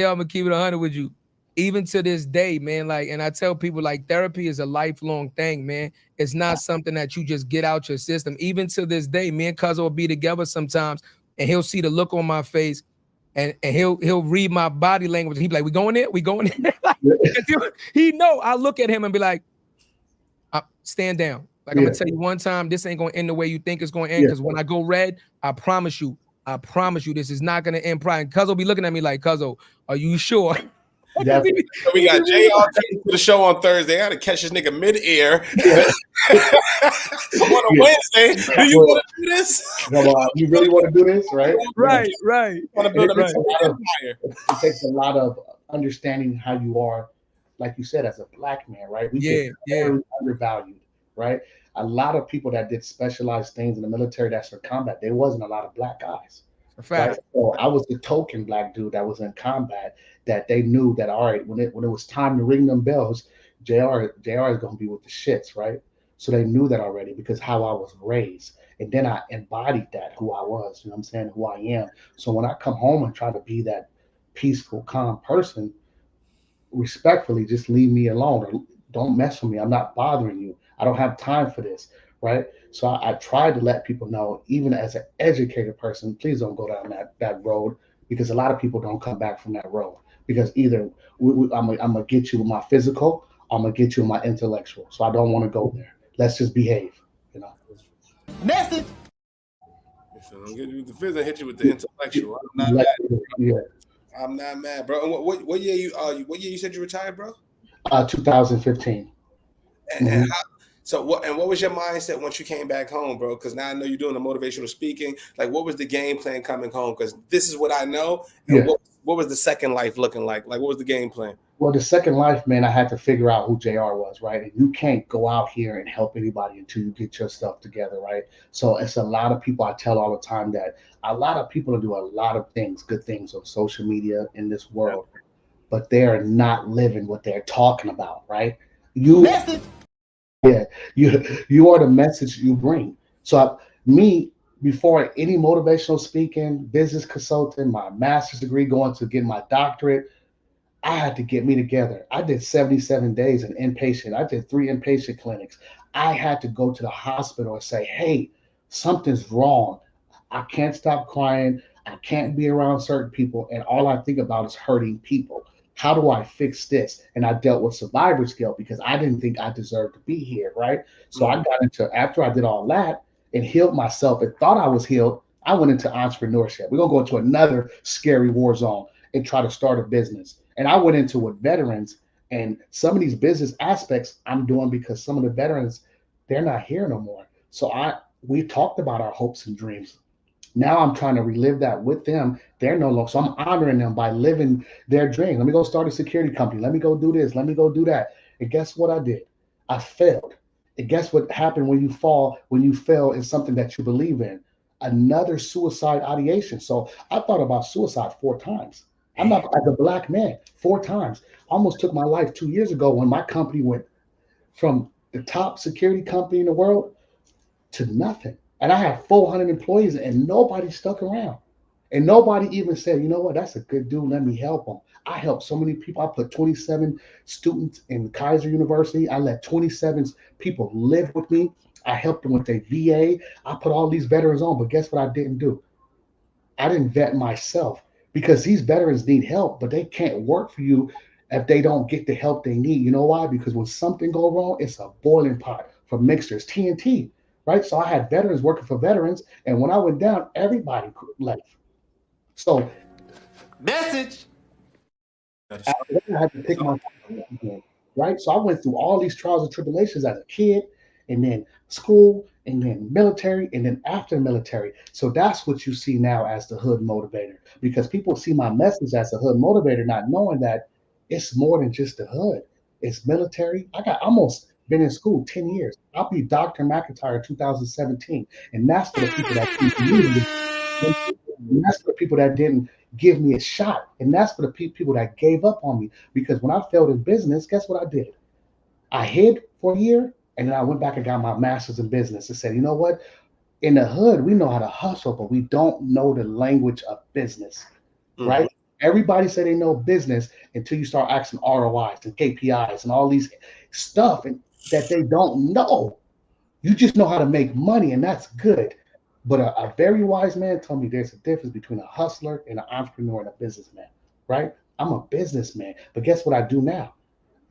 I'm gonna keep it 100 with you. Even to this day, man, like, and I tell people, like, therapy is a lifelong thing, man. It's not something that you just get out your system. Even to this day, me and Cuz will be together sometimes, and he'll see the look on my face, and he'll read my body language. He'll be like, "We going there? We going there?" He know. I look at him and be like, "Stand down." Like, I'm gonna tell you one time, this ain't gonna end the way you think it's gonna end. Because when I go red, I promise you, this is not gonna end pride. Cuz will be looking at me like, "Cuzzo, are you sure?" We got Jayr coming to the show on Thursday. I had to catch this nigga mid-air on a Wednesday. Do you want to do this? You really want to do this, right? Right. Want to build an empire? It takes a lot of understanding how you are, like you said, as a black man, right? We get very undervalued, right? A lot of people that did specialized things in the military, that's for combat, there wasn't a lot of black guys. Right? So I was the token black dude that was in combat, that they knew that, all right, when it was time to ring them bells, Jayr is gonna be with the shits, right? So they knew that already, because how I was raised. And then I embodied that, who I was, you know what I'm saying, who I am. So when I come home and try to be that peaceful, calm person, respectfully, just leave me alone, or don't mess with me. I'm not bothering you. I don't have time for this, right? So I tried to let people know, even as an educated person, please don't go down that road, because a lot of people don't come back from that road, because either I'm gonna get you with my physical, I'm gonna get you with my intellectual. So I don't want to go there. Let's just behave, you know. Message. So I'm getting you with the physical, hit you with the intellectual. I'm not mad. I'm not mad, bro. And what year you said you retired, bro? 2015. And what was your mindset once you came back home, bro? Because now I know you're doing the motivational speaking. Like, what was the game plan coming home? Because this is what I know. And what was the second life looking like? Like, what was the game plan? Well, the second life, man, I had to figure out who Jayr was, right? And you can't go out here and help anybody until you get your stuff together, right? So it's a lot of people, I tell all the time, that a lot of people do a lot of things, good things on social media in this world, but they are not living what they're talking about, right? You are the message you bring. So before any motivational speaking, business consulting, my master's degree, going to get my doctorate, I had to get me together. I did 77 days in inpatient. I did 3 inpatient clinics. I had to go to the hospital and say, hey, something's wrong. I can't stop crying. I can't be around certain people. And all I think about is hurting people. How do I fix this? And I dealt with survivor's guilt, because I didn't think I deserved to be here, right? So I got into, after I did all that and healed myself and thought I was healed, I went into entrepreneurship. We're going to go into another scary war zone and try to start a business. And I went into with veterans, and some of these business aspects I'm doing because some of the veterans, they're not here no more. So we talked about our hopes and dreams. Now I'm trying to relive that with them. They're no longer, so I'm honoring them by living their dream. Let me go start a security company. Let me go do this. Let me go do that. And guess what I did? I failed. And guess what happened when you fall, when you fail in something that you believe in? Another suicide ideation. So I thought about suicide 4 times. I'm not, as a black man, 4 times. I almost took my life 2 years ago when my company went from the top security company in the world to nothing. And I had 400 employees, and nobody stuck around. And nobody even said, you know what, that's a good dude, let me help him. I helped so many people. I put 27 students in Kaiser University. I let 27 people live with me. I helped them with their VA. I put all these veterans on, but guess what I didn't do? I didn't vet myself, because these veterans need help, but they can't work for you if they don't get the help they need. You know why? Because when something go wrong, it's a boiling pot for mixers, TNT, right? So I had veterans working for veterans, and when I went down, everybody left. So Message. I had to pick my again, right? So I went through all these trials and tribulations as a kid, and then school, and then military, and then after military. So that's what you see now as the Hood Motivator, because people see my message as a Hood Motivator, not knowing that it's more than just the Hood. It's military. I got almost been in school 10 years. I'll be Dr. McIntyre 2017, and that's for the people that keep me. And that's for the people that didn't give me a shot. And that's for the people that gave up on me. Because when I failed in business, guess what I did? I hid for a year, and then I went back and got my master's in business and said, you know what? In the hood, we know how to hustle, but we don't know the language of business, right? Everybody say they know business until you start asking ROIs and KPIs and all these stuff and that they don't know. You just know how to make money, and that's good. But a very wise man told me there's a difference between a hustler and an entrepreneur and a businessman, right? I'm a businessman, but guess what I do now?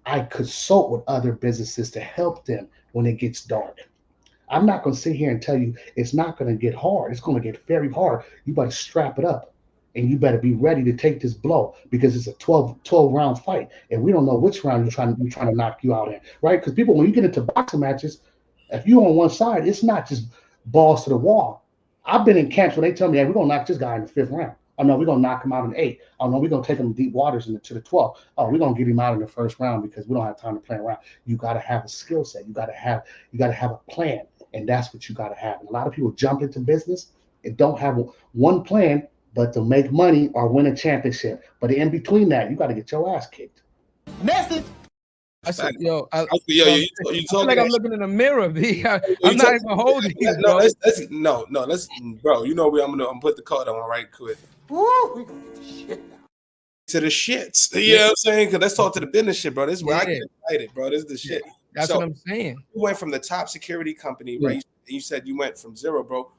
I consult with other businesses to help them when it gets dark. I'm not going to sit here and tell you it's not going to get hard. It's going to get very hard. You better strap it up, and you better be ready to take this blow, because it's a 12 round fight, and we don't know which round you're trying to knock you out in, right? Because people, when you get into boxing matches, if you're on one side, it's not just balls to the wall. I've been in camps where they tell me, hey, we're going to knock this guy in the 5th round. Oh, no, we're going to knock him out in 8. Oh, no, we're going to take him deep waters to the 12th. Oh, we're going to get him out in the 1st round because we don't have time to play around. You got to have a skill set. You got to have a plan, and that's what you got to have. And a lot of people jump into business and don't have one plan but to make money or win a championship. But in between that, you got to get your ass kicked. Message. I said, yo, you I feel like I'm looking in the mirror, B. I'm not even holding you, bro. Let's, bro. You know where I'm gonna put the card on right quick. Woo, we gonna get the shit now. To the shits. You know what I'm saying? Because let's talk to the business shit, bro. This is where I get excited, bro. This is the shit. That's what I'm saying. You went from the top security company, right? You said you went from zero, bro.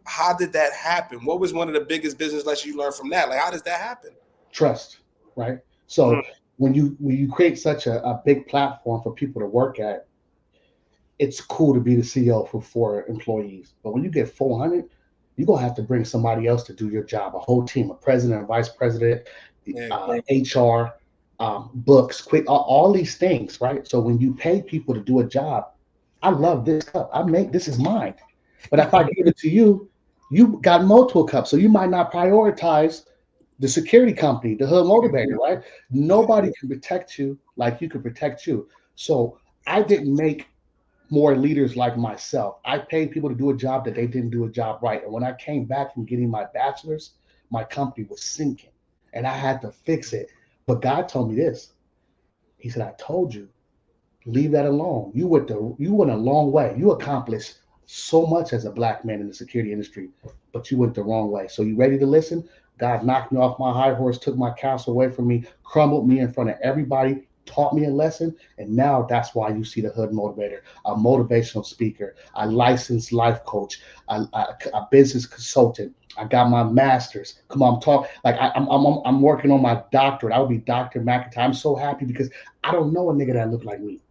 How did that happen? What was one of the biggest business lessons you learned from that? Like, how does that happen? Trust, right? So when you create such a big platform for people to work at, it's cool to be the CEO for 4 employees. But when you get 400, you're going to have to bring somebody else to do your job, a whole team, a president, a vice president, HR, books, all these things, right? So when you pay people to do a job, I love this cup. This is mine. But if I give it to you, you got multiple cups. So you might not prioritize the security company, the Hood Motivator, right? Nobody can protect you like you can protect you. So I didn't make more leaders like myself. I paid people to do a job that they didn't do a job right. And when I came back from getting my bachelor's, my company was sinking and I had to fix it. But God told me this. He said, I told you, leave that alone. You went a long way. You accomplished so much as a black man in the security industry, but you went the wrong way. So you ready to listen? God knocked me off my high horse, took my castle away from me, crumbled me in front of everybody, taught me a lesson, and now that's why you see the Hood Motivator, a motivational speaker, a licensed life coach, a business consultant. I got my master's. Come on, I'm working on my doctorate. I would be Dr. McIntyre. I'm so happy because I don't know a nigga that look like me.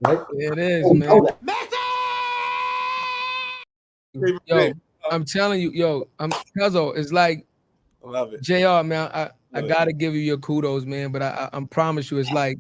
Right? It is, man. Yo, I'm telling you, Cuzzo, it's like, I love it. Jayr, man, I gotta give you your kudos, man. But I promise you, it's like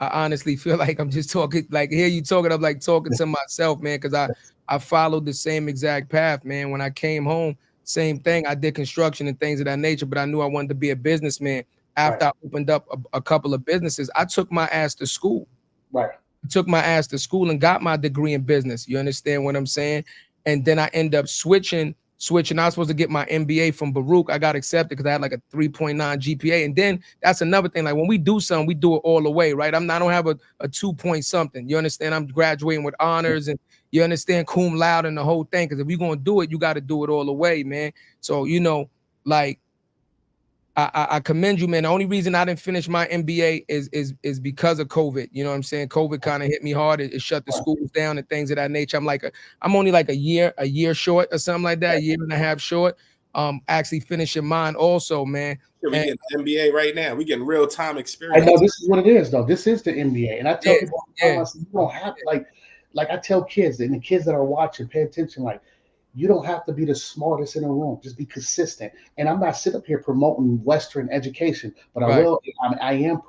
I honestly feel like I'm just talking, like hear you talking, I'm like talking to myself, man, because I followed the same exact path, man. When I came home, same thing. I did construction and things of that nature, but I knew I wanted to be a businessman. After I opened up a couple of businesses, I took my ass to school. Right. I took my ass to school and got my degree in business. You understand what I'm saying? And then I end up switching. I was supposed to get my MBA from Baruch. I got accepted because I had like a 3.9 GPA. And then that's another thing. Like when we do something, we do it all the way, right? I don't have a 2 point something. You understand? I'm graduating with honors and you understand cum laude and the whole thing. Because if you're going to do it, you got to do it all the way, man. So, like I commend you, man. The only reason I didn't finish my MBA is because of COVID. You know what I'm saying? COVID kind of hit me hard. It shut the schools down and things of that nature. I'm only like a year short or something like that, a year and a half short. Actually finishing mine also, man. We getting MBA right now. We getting real time experience. I know this is what it is, though. This is the MBA, and I tell people, you don't have like I tell kids and the kids that are watching, pay attention. Like, you don't have to be the smartest in the room. Just be consistent. And I'm not sitting up here promoting Western education, but Right. I am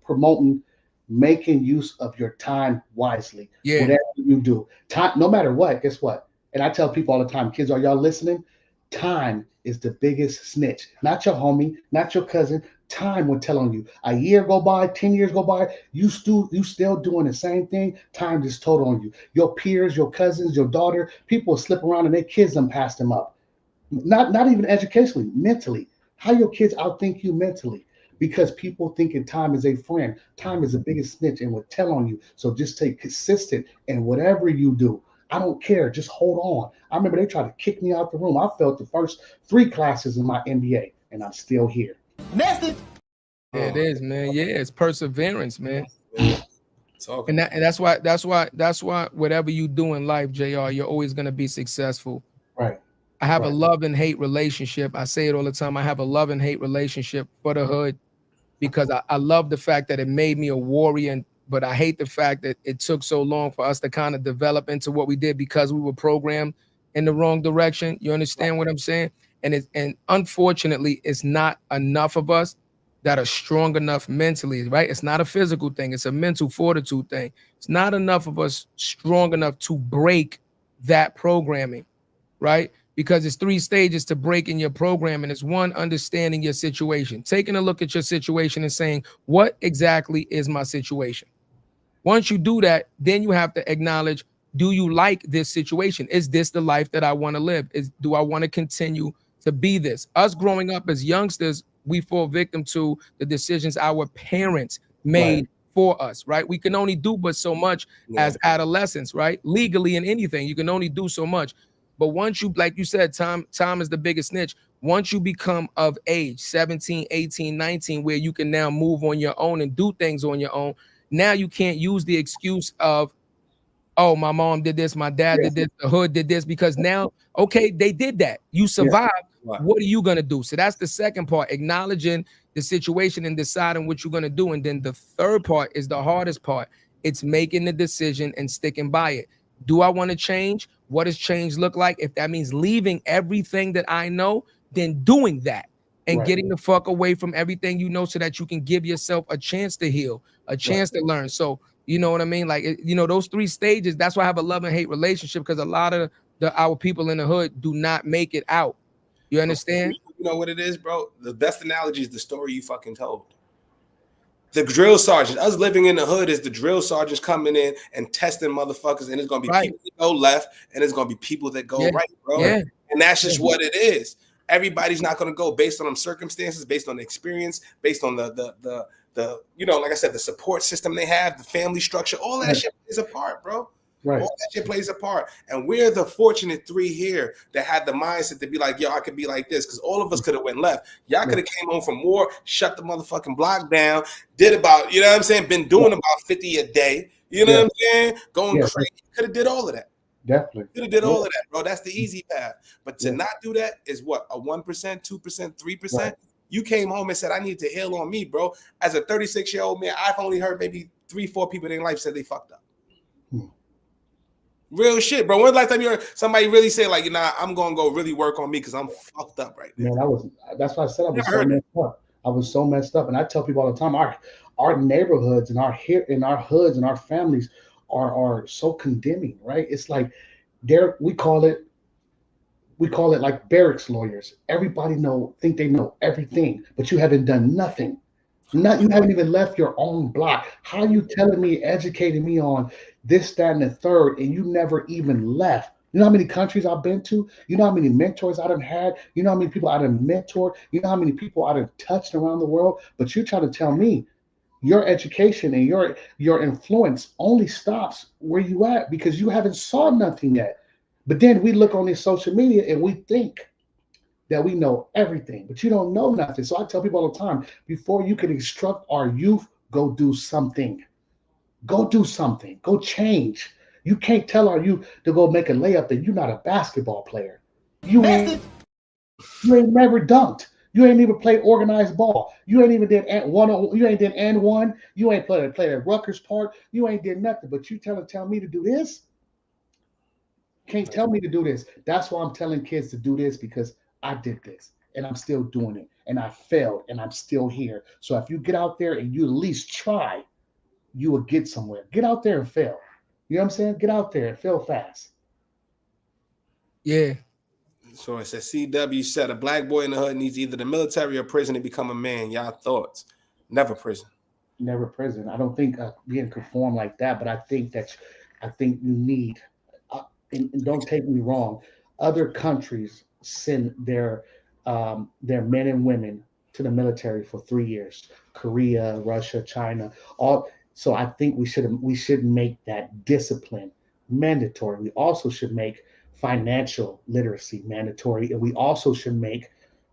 promoting making use of your time wisely. Yeah. Whatever you do, time, no matter what, guess what? And I tell people all the time, kids, are y'all listening? Time is the biggest snitch. Not your homie, not your cousin. Time will tell on you. A year go by, 10 years go by, you still doing the same thing. Time just told on you. Your peers, your cousins, your daughter, people will slip around and their kids them pass them up. Not even educationally, mentally. How your kids outthink you mentally? Because people thinking time is a friend. Time is the biggest snitch and will tell on you. So just stay consistent in whatever you do. I don't care. Just hold on. I remember they tried to kick me out the room. I failed the first 3 classes in my MBA, and I'm still here. Yeah, it is, man. Yeah, it's perseverance, man. And that's why whatever you do in life, Jr., you're always gonna be successful. Right. I have a Right. love and hate relationship. I say it all the time. I have a love and hate relationship for the hood because I love the fact that it made me a warrior, but I hate the fact that it took so long for us to kind of develop into what we did because we were programmed in the wrong direction. You understand what I'm saying? And unfortunately, it's not enough of us that are strong enough mentally, right? It's not a physical thing. It's a mental fortitude thing. It's not enough of us strong enough to break that programming, right? Because it's 3 stages to breaking your programming. It's 1, understanding your situation, taking a look at your situation and saying, what exactly is my situation? Once you do that, then you have to acknowledge, do you like this situation? Is this the life that I want to live? Do I want to continue to be this? Us growing up as youngsters, we fall victim to the decisions our parents made for us, right? We can only do but so much as adolescents, right? Legally in anything, you can only do so much. But once you, like you said, time is the biggest snitch. Once you become of age, 17, 18, 19, where you can now move on your own and do things on your own, now you can't use the excuse of, oh, my mom did this, my dad did this, the hood did this, because now, okay, they did that. You survived. What are you going to do? So that's the second part, acknowledging the situation and deciding what you're going to do. And then the third part is the hardest part. It's making the decision and sticking by it. Do I want to change? What does change look like? If that means leaving everything that I know, then doing that and getting the fuck away from everything you know so that you can give yourself a chance to heal, a chance to learn. So, you know what I mean? Like, you know, those 3 stages, that's why I have a love and hate relationship, because a lot of our people in the hood do not make it out. You understand? You know what it is, bro? The best analogy is the story you fucking told. The drill sergeant, us living in the hood, is the drill sergeants coming in and testing motherfuckers, and it's gonna be people that go left, and it's gonna be people that go right, bro. And that's just what it is. Everybody's not gonna go based on them circumstances, based on the experience, based on the you know, like I said, the support system they have, the family structure, all that shit plays a part, bro. All that shit plays a part. And we're the fortunate 3 here that had the mindset to be like, yo, I could be like this, because all of us could have went left. Y'all could have came home from war, shut the motherfucking block down, did about, you know what I'm saying, been doing about 50 a day, you know what I'm saying, going crazy. Could have did all of that. Definitely. Could have did all of that, bro. That's the easy path. But to not do that is what, a 1%, 2%, 3%? You came home and said, I need to heal on me, bro. As a 36-year-old man, I've only heard maybe 3-4 people in their life said they fucked up. Real shit, bro. When's the last time you heard somebody really say, like, you know, I'm gonna go really work on me because I'm fucked up right now? Man, that's why I said I was so messed up. I was so messed up. And I tell people all the time, our neighborhoods and our hoods and our families are so condemning, right? It's like we call it like barracks lawyers. Everybody think they know everything, but you haven't done nothing. You haven't even left your own block. How are you telling me, educating me on this, that, and the third, and you never even left? You know how many countries I've been to? You know how many mentors I done had? You know how many people I done mentored? You know how many people I done touched around the world? But you're trying to tell me your education and your influence only stops where you at because you haven't saw nothing yet. But then we look on this social media and we think that we know everything, but you don't know nothing. So I tell people all the time, before you can instruct our youth, go do something. Go do something. Go change. You can't tell our youth to go make a layup and you're not a basketball player. You ain't never dunked. You ain't even played organized ball. You ain't even did one. You ain't did and one. You ain't played at Rutgers Park. You ain't did nothing. But you tell me to do this? Can't tell me to do this. That's why I'm telling kids to do this, because I did this and I'm still doing it. And I failed and I'm still here. So if you get out there and you at least try, you will get somewhere. Get out there and fail. You know what I'm saying? Get out there and fail fast. Yeah. So it says CW said a black boy in the hood needs either the military or prison to become a man. Y'all thoughts? Never prison. Never prison. I don't think being conformed like that, but I think you need. And don't take me wrong. Other countries send their men and women to the military for 3 years. Korea, Russia, China, all. So I think we should make that discipline mandatory. We also should make financial literacy mandatory, and we also should make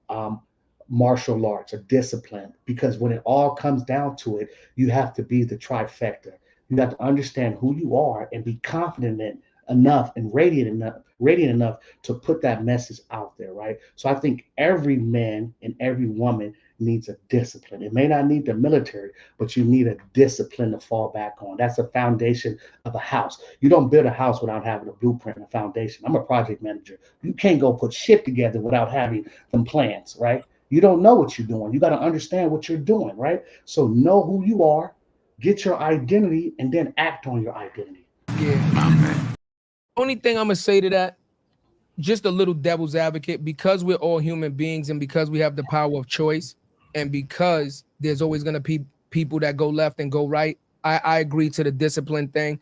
um, martial arts a discipline, because when it all comes down to it, you have to be the trifecta. You have to understand who you are and be confident enough and radiant enough to put that message out there, right? So I think every man and every woman needs a discipline. It may not need the military, but you need a discipline to fall back on. That's the foundation of a house. You don't build a house without having a blueprint and a foundation. I'm a project manager. You can't go put shit together without having them plans, right? You don't know what you're doing. You got to understand what you're doing, right? So know who you are, get your identity, and then act on your identity. Yeah. Only thing I'm gonna say to that, just a little devil's advocate, because we're all human beings and because we have the power of choice, and because there's always gonna be people that go left and go right. I agree to the discipline thing,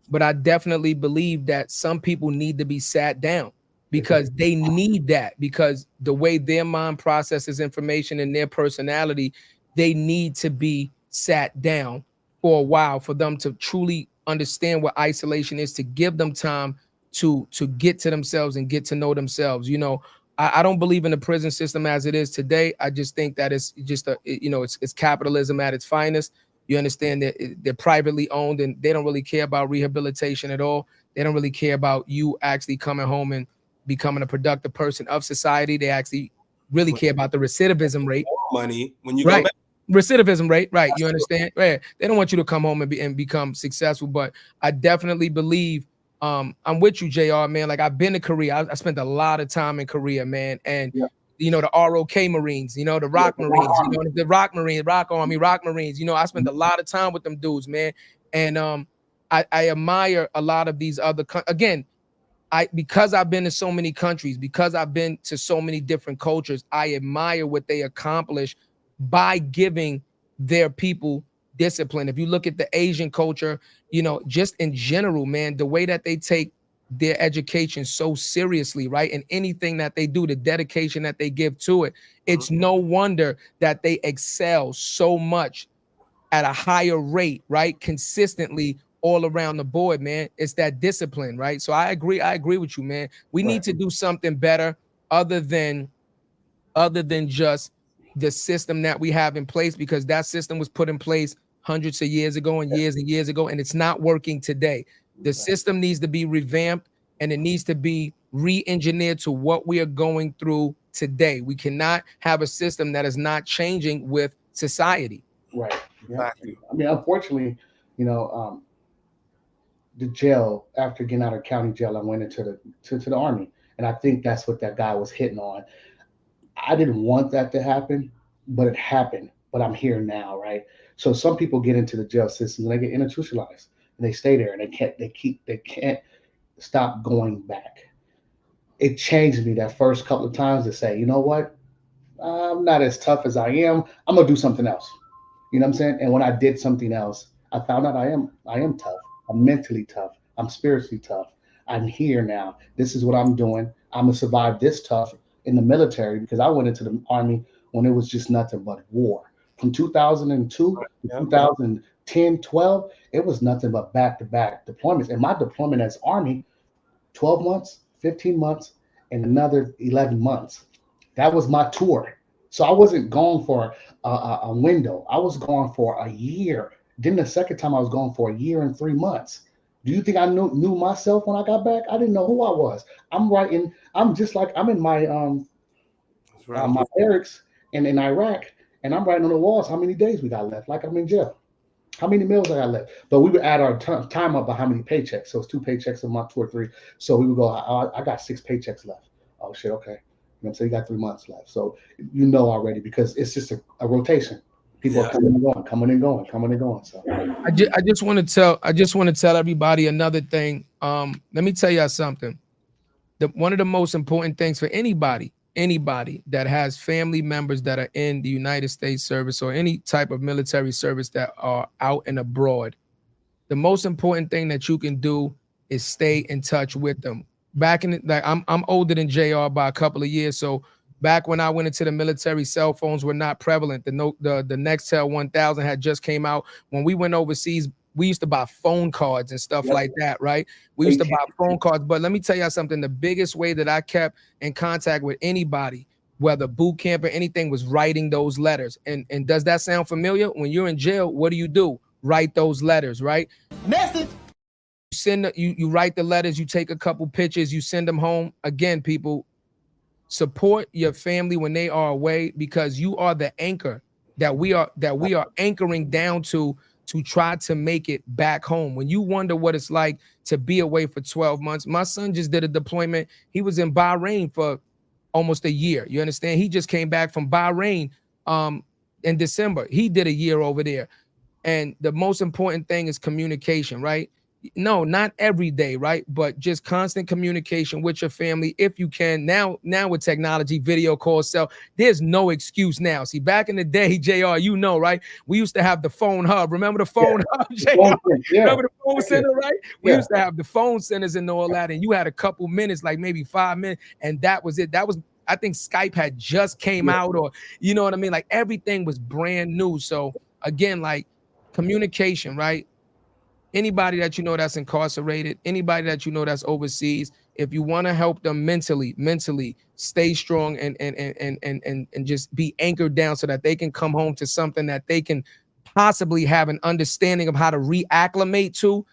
but I definitely believe that some people need to be sat down, because they need that, because the way their mind processes information and their personality, they need to be sat down for a while for them to truly understand what isolation is, to give them time to get to themselves and get to know themselves. You know, I don't believe in the prison system as it is today. I just think that it's just it's capitalism at its finest. You understand that they're privately owned and they don't really care about rehabilitation at all. They don't really care about you actually coming home and becoming a productive person of society. They actually really care about the recidivism rate. Money when you right. go back. Recidivism rate, right? You understand? Right. They don't want you to come home and become successful. But I definitely believe I'm with you, Jayr, man. Like, I've been to Korea. I spent a lot of time in Korea, man. And you know, the ROK Marines, you know, the Rock Marines, you know, the Rock Marines, Rock Army, Rock Marines. You know, I spent a lot of time with them dudes, man. And I admire a lot of these other again. Because I've been to so many countries, because I've been to so many different cultures, I admire what they accomplish by giving their people discipline. If you look at the Asian culture, you know, just in general, man, the way that they take their education so seriously, right? And anything that they do, the dedication that they give to it, it's no wonder that they excel so much at a higher rate, right? Consistently all around the board, man. It's that discipline, right? So I agree with you, man. We need to do something better other than just the system that we have in place, because that system was put in place hundreds of years ago and years ago, and it's not working today. The system needs to be revamped and it needs to be re-engineered to what we are going through today. We cannot have a system that is not changing with society. Right. Yeah. I mean, unfortunately, you know, the jail, after getting out of county jail, I went into the Army, and I think that's what that guy was hitting on. I didn't want that to happen, but it happened. But I'm here now, right? So some people get into the jail system and they get institutionalized and they stay there and they can't stop going back. It changed me that first couple of times to say, you know what? I'm not as tough as I am. I'm gonna do something else. You know what I'm saying? And when I did something else, I found out I am tough. I'm mentally tough. I'm spiritually tough. I'm here now. This is what I'm doing. I'm gonna survive this tough in the military, because I went into the Army when it was just nothing but war. From 2002 to 2010, 12, it was nothing but back-to-back deployments. And my deployment as Army, 12 months, 15 months, and another 11 months. That was my tour. So I wasn't gone for a window. I was gone for a year. Then the second time I was gone for a year and 3 months. Do you think I knew myself when I got back? I didn't know who I was. I'm just like, I'm in my my barracks in Iraq, and I'm writing on the walls how many days we got left, like I'm in jail. How many meals I got left? But we would add our time up by how many paychecks. So it's 2 paychecks a month, 2 or 3. So we would go, I got 6 paychecks left. Oh shit, okay. You know what I'm saying? You got 3 months left. So you know already, because it's just a rotation. People are coming and going, coming and going, coming and going. So I just want to tell everybody another thing. Let me tell y'all something. One of the most important things for anybody that has family members that are in the United States service or any type of military service that are out and abroad, the most important thing that you can do is stay in touch with them. Back in the, like I'm older than Jayr by a couple of years, so back when I went into the military, cell phones were not prevalent. The Nextel 1000 had just came out. When we went overseas, we used to buy phone cards and stuff like that, right? We used to buy phone cards. But let me tell you something. The biggest way that I kept in contact with anybody, whether boot camp or anything, was writing those letters. And does that sound familiar? When you're in jail, what do? Write those letters, right? Message. You write the letters, you take a couple pictures, you send them home. Again, people, support your family when they are away, because you are the anchor that we are anchoring down to try to make it back home. When you wonder what it's like to be away for 12 months, my son just did a deployment. He was in Bahrain for almost a year. You understand? He just came back from Bahrain in December. He did a year over there. And the most important thing is communication, right? No, not every day, right? But just constant communication with your family if you can. Now with technology, video calls, cell, there's no excuse now. See, back in the day, Jayr, you know, right? We used to have the phone hub. Remember the phone hub, Jayr? Remember the phone center, right? We used to have the phone centers and all that, and you had a couple minutes, like maybe 5 minutes, and that was it. That was, I think Skype had just came out, or you know what I mean? Like everything was brand new. So again, like communication, right? Anybody that you know that's incarcerated, anybody that you know that's overseas, if you want to help them mentally stay strong and just be anchored down so that they can come home to something that they can possibly have an understanding of how to reacclimate to,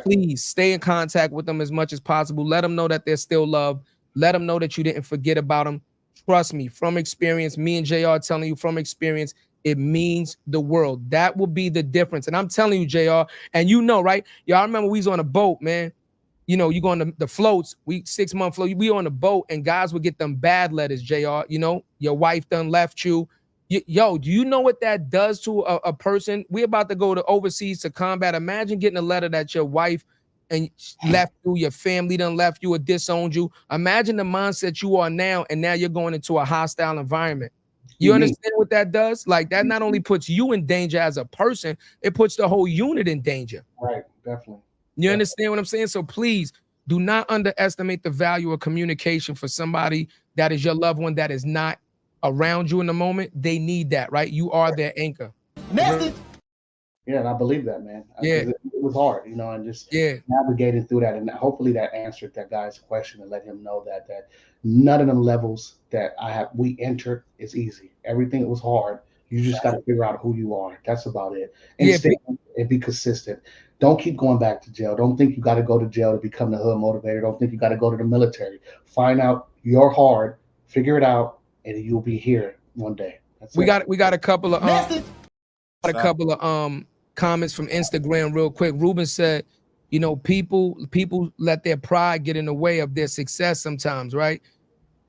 please stay in contact with them as much as possible. Let them know that they're still loved. Let them know that you didn't forget about them. Trust me, from experience, me and Jayr telling you from experience, it means the world. That will be the difference. And I'm telling you, Jayr, and you know, right? Y'all remember we was on a boat, man. You know, you go on the floats, 6-month float, we on the boat, and guys would get them bad letters, Jayr. You know, your wife done left you. Yo, do you know what that does to a person? We're about to go to overseas to combat. Imagine getting a letter that your wife and left you, your family done left you or disowned you. Imagine the mindset you are now, and now you're going into a hostile environment. You understand what that does? Like that not only puts you in danger as a person, it puts the whole unit in danger. Right, definitely. You understand what I'm saying? So please do not underestimate the value of communication for somebody that is your loved one that is not around you in the moment. They need that, right? You are their anchor. Message. Yeah, and I believe that, man. Yeah. It was hard, you know, and just navigating through that. And hopefully that answered that guy's question and let him know that none of them levels that we entered is easy. Everything was hard. You just got to figure out who you are. That's about it. And stay and be consistent. Don't keep going back to jail. Don't think you got to go to jail to become the hood motivator. Don't think you got to go to the military. Find out your hard, figure it out, and you'll be here one day. We got a couple of comments from Instagram real quick. Ruben said, you know, people let their pride get in the way of their success sometimes, right?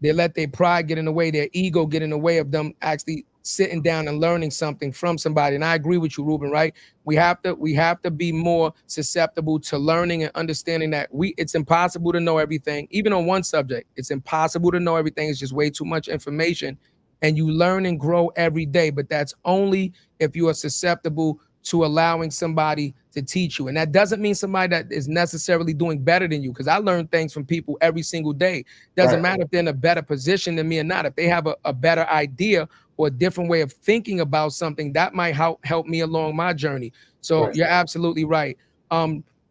They let their pride get in the way, their ego get in the way of them actually sitting down and learning something from somebody. And I agree with you, Ruben, right? We have to be more susceptible to learning and understanding that it's impossible to know everything. Even on one subject, it's impossible to know everything. It's just way too much information. And you learn and grow every day, but that's only if you are susceptible to allowing somebody to teach you. And that doesn't mean somebody that is necessarily doing better than you, because I learn things from people every single day. Doesn't matter if they're in a better position than me or not. If they have a better idea or a different way of thinking about something, that might help me along my journey. So you're absolutely right.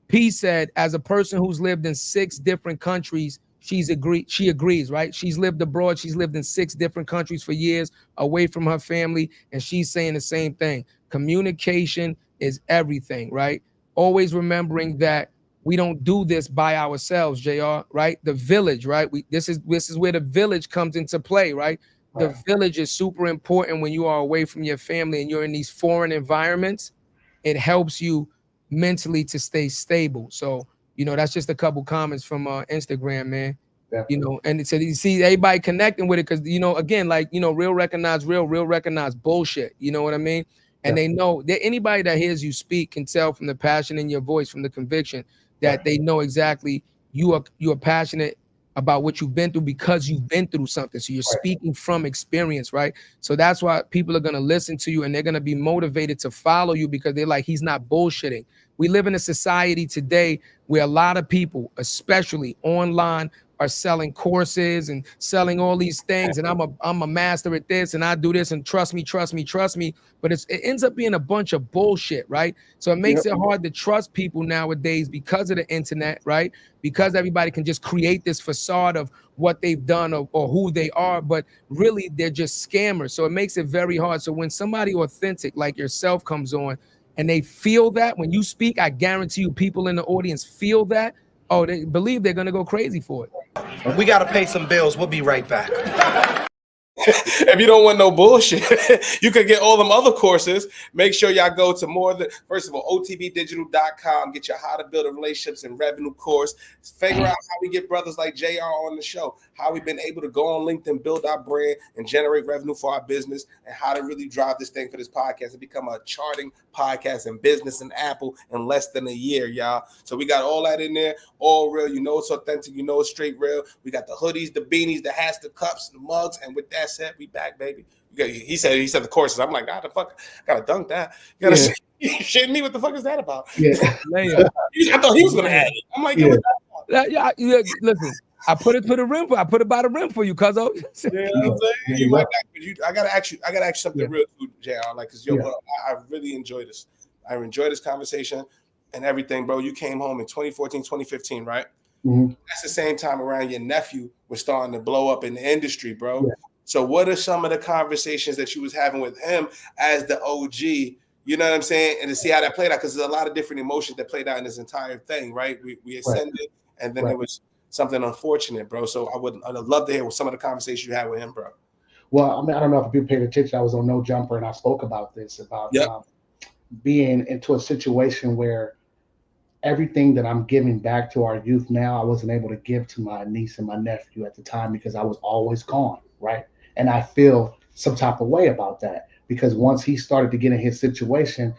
P said, as a person who's lived in 6 different countries, she agrees, right? She's lived abroad. She's lived in 6 different countries for years, away from her family, and she's saying the same thing. Communication is everything, right? Always remembering that we don't do this by ourselves, Jayr, right? The village, right? This is where the village comes into play, right? The village is super important when you are away from your family and you're in these foreign environments. it helps you mentally to stay stable. So, you know, that's just a couple comments from Instagram, man. Definitely. You know, and it said you see everybody connecting with it because, you know, again, like, you know, real recognize bullshit. You know what I mean? And they know that anybody that hears you speak can tell from the passion in your voice, from the conviction, that they know exactly you are passionate about what you've been through because you've been through something. So you're speaking from experience, right? So that's why people are going to listen to you and they're going to be motivated to follow you because they're like, he's not bullshitting. We live in a society today where a lot of people, especially online, are selling courses and selling all these things. And I'm a master at this and I do this and trust me. But it ends up being a bunch of bullshit, right? So it makes it hard to trust people nowadays because of the internet, right? Because everybody can just create this facade of what they've done or who they are, but really they're just scammers. So it makes it very hard. So when somebody authentic like yourself comes on and they feel that when you speak, I guarantee you people in the audience feel that, oh, they believe they're going to go crazy for it. We got to pay some bills. We'll be right back. If you don't want no bullshit, you can get all them other courses. Make sure y'all go to first of all, otbdigital.com. Get your how to build a relationships and revenue course. Figure out how we get brothers like Jayr on the show, how we've been able to go on LinkedIn, build our brand and generate revenue for our business, and how to really drive this thing for this podcast and become a charting podcast and business in Apple in less than a year, y'all. So we got all that in there, all real. You know it's authentic. You know it's straight real. We got the hoodies, the beanies, the hats, the cups, the mugs, and with that said, we back, baby. He said the courses. I'm like, God, the fuck, I gotta dunk that. You gotta shit me. What the fuck is that about? Yeah. I thought he was gonna add it. I'm like, Listen, I put it to the rim I put it by the rim for you, cuzzo. You know what I'm saying? I gotta ask you something real too, Jayr. Like, cause bro, I really enjoy this. I enjoy this conversation and everything, bro. You came home in 2014, 2015, right? Mm-hmm. That's the same time around your nephew was starting to blow up in the industry, bro. Yeah. So what are some of the conversations that you was having with him as the OG? You know what I'm saying? And to see how that played out, because there's a lot of different emotions that played out in this entire thing, right? We ascended, and then there was something unfortunate, bro. So I'd love to hear some of the conversations you had with him, bro. Well, I mean, I don't know if you paid attention. I was on No Jumper, and I spoke about this, about being into a situation where everything that I'm giving back to our youth now, I wasn't able to give to my niece and my nephew at the time because I was always gone, right? And I feel some type of way about that because once he started to get in his situation,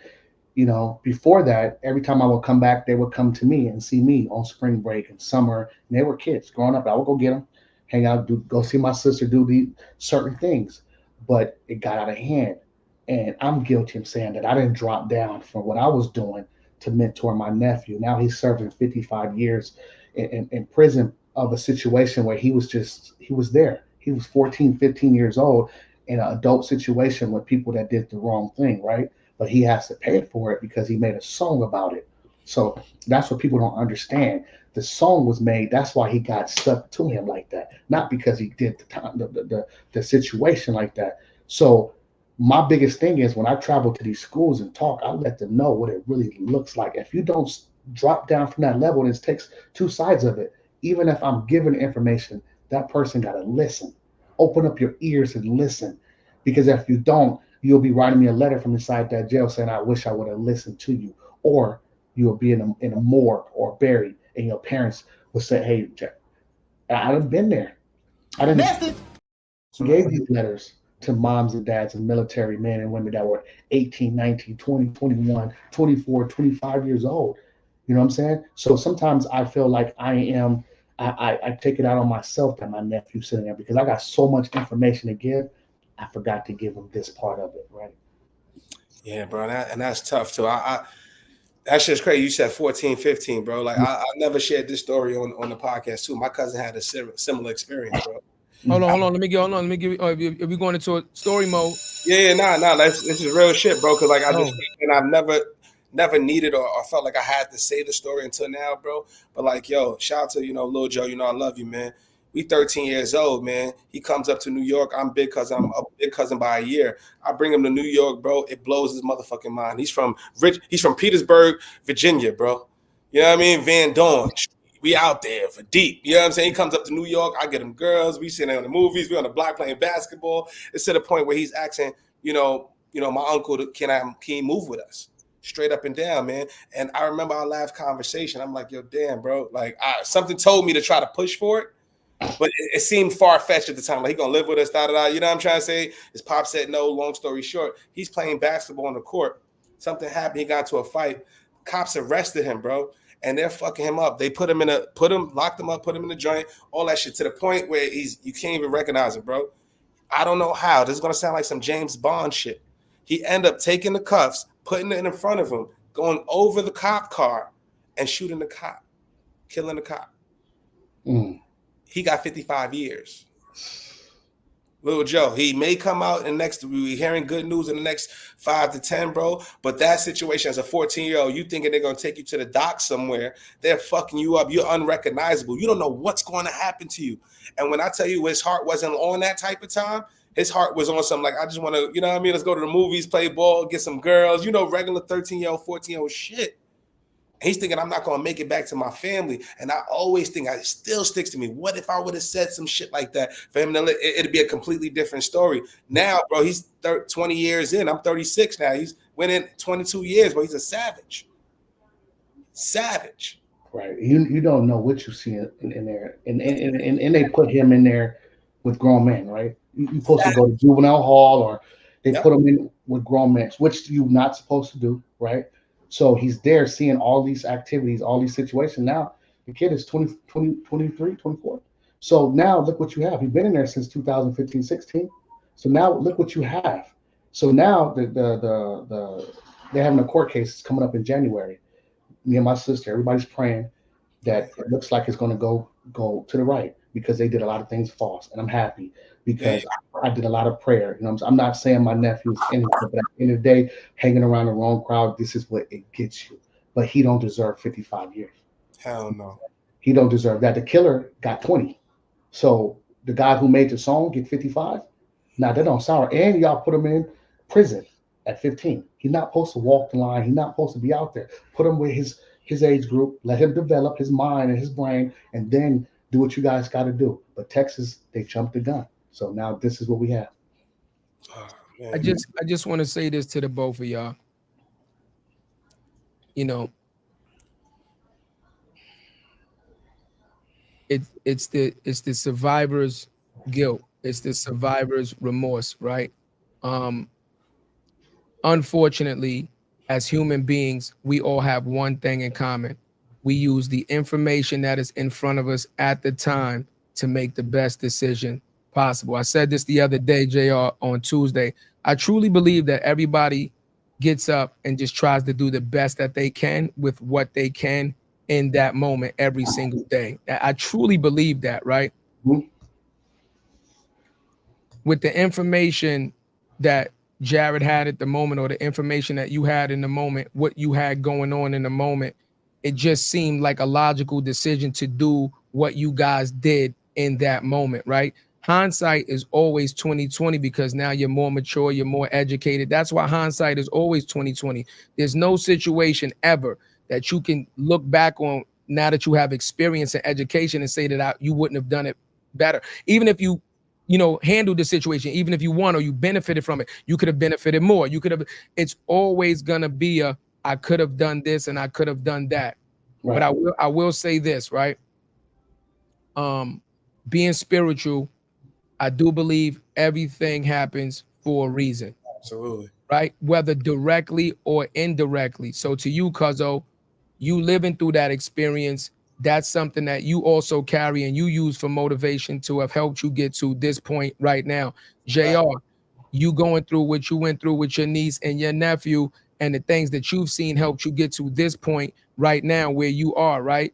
you know, before that, every time I would come back, they would come to me and see me on spring break and summer. And they were kids growing up. I would go get them, hang out, go see my sister, do these certain things. But it got out of hand. And I'm guilty of saying that I didn't drop down from what I was doing to mentor my nephew. Now he's serving 55 years in prison of a situation where he was there. He was 14, 15 years old in an adult situation with people that did the wrong thing, right? But he has to pay for it because he made a song about it. So that's what people don't understand. The song was made. That's why he got stuck to him like that, not because he did the situation like that. So my biggest thing is when I travel to these schools and talk, I let them know what it really looks like. If you don't drop down from that level, it takes two sides of it. Even if I'm giving information, that person got to listen. Open up your ears and listen. Because if you don't, you'll be writing me a letter from inside that jail saying, I wish I would have listened to you. Or you'll be in a morgue or buried, and your parents will say, hey, I've been there. I didn't gave these letters to moms and dads and military men and women that were 18, 19, 20, 21, 24, 25 years old. You know what I'm saying? So sometimes I feel like I take it out on myself that my nephew's sitting there because I got so much information to give. I forgot to give him this part of it, right? Yeah, bro. And that's tough too. That's just crazy. You said 14, 15, bro. Like I never shared this story on the podcast too. My cousin had a similar experience, bro. Hold on. Let me give you. If we're going into a story mode. Nah. This is real shit, bro. Because like I've never needed or felt like I had to say the story until now, bro. But like, yo, shout out to Lil Joe. I love you, man. We 13 years old, man. He comes up to New York. I'm big cousin. I'm a big cousin by a year. I bring him to New York, bro. It blows his motherfucking mind. He's from Petersburg, Virginia, bro. You know what I mean? Van Dorn. We out there for deep. You know what I'm saying? He comes up to New York. I get him girls. We sitting on the movies. We on the block playing basketball. It's to the point where he's asking, my uncle, can he move with us? straight up and down, man. And I remember our last conversation. I'm like, yo, damn, bro. Like, something told me to try to push for it, but it seemed far fetched at the time. Like, he gonna live with us, da da da. You know what I'm trying to say? His pop said no. Long story short, he's playing basketball on the court. Something happened. He got into a fight. Cops arrested him, bro, and they're fucking him up. They locked him up, put him in the joint, all that shit, to the point where you can't even recognize him, bro. I don't know how. This is gonna sound like some James Bond shit. He ended up taking the cuffs, putting it in front of him, going over the cop car, and shooting the cop, killing the cop. He got 55 years. Little Joe, he may come out in we're hearing good news in the next 5 to 10, bro. But that situation, as a 14-year-old, you thinking they're gonna take you to the dock somewhere, they're fucking you up. You're unrecognizable. You don't know what's going to happen to you. And when I tell you his heart wasn't on that type of time, his heart was on something like, I just want to, you know what I mean? Let's go to the movies, play ball, get some girls, regular 13-year-old, 14-year-old shit. He's thinking, I'm not going to make it back to my family. And I always think, it still sticks to me. What if I would have said some shit like that for him? It'd be a completely different story. Now, bro, he's 20 years in. I'm 36 now. He's went in 22 years, but he's a savage. Savage. Right. You don't know what you see in there. And they put him in there with grown men, right? You're supposed to go to juvenile hall, or they put him in with grown men, which you're not supposed to do, right? So he's there seeing all these activities, all these situations. Now the kid is 20, 23, 24. So now look what you have. He's been in there since 2015, 16. So now look what you have. So now they're having a court case. It's coming up in January. Me and my sister, everybody's praying that it looks like it's going to go to the right, because they did a lot of things false. And I'm happy because I did a lot of prayer. I'm not saying my nephew's innocent, but at the end of the day, hanging around the wrong crowd, this is what it gets you. But he don't deserve 55 years. Hell no. He don't deserve that. The killer got 20. So the guy who made the song get 55. Now that don't sound right. And y'all put him in prison at 15. He's not supposed to walk the line. He's not supposed to be out there. Put him with his age group. Let him develop his mind and his brain, and then do what you guys got to do. But Texas, they jumped the gun. So now this is what we have. Oh, I just want to say this to the both of y'all. It's the survivor's guilt. It's the survivor's remorse, right? Unfortunately, as human beings, we all have one thing in common. We use the information that is in front of us at the time to make the best decision possible. I said this the other day, Jayr, on Tuesday. I truly believe that everybody gets up and just tries to do the best that they can with what they can in that moment every single day. I truly believe that, right? Mm-hmm. With the information that Jarrett had at the moment, or the information that you had in the moment, what you had going on in the moment, it just seemed like a logical decision to do what you guys did in that moment, right? Hindsight is always 2020, because now you're more mature, you're more educated. That's why hindsight is always 2020. There's no situation ever that you can look back on now that you have experience and education and say that you wouldn't have done it better. Even if you handled the situation, even if you won or you benefited from it, you could have benefited more. It's always gonna be I could have done this and I could have done that. Right. But I will say this, right? Being spiritual, I do believe everything happens for a reason. Absolutely. Right? Whether directly or indirectly. So to you, Cuzzo, you living through that experience, that's something that you also carry and you use for motivation to have helped you get to this point right now. Jayr, you going through what you went through with your niece and your nephew, and the things that you've seen helped you get to this point right now where you are, right?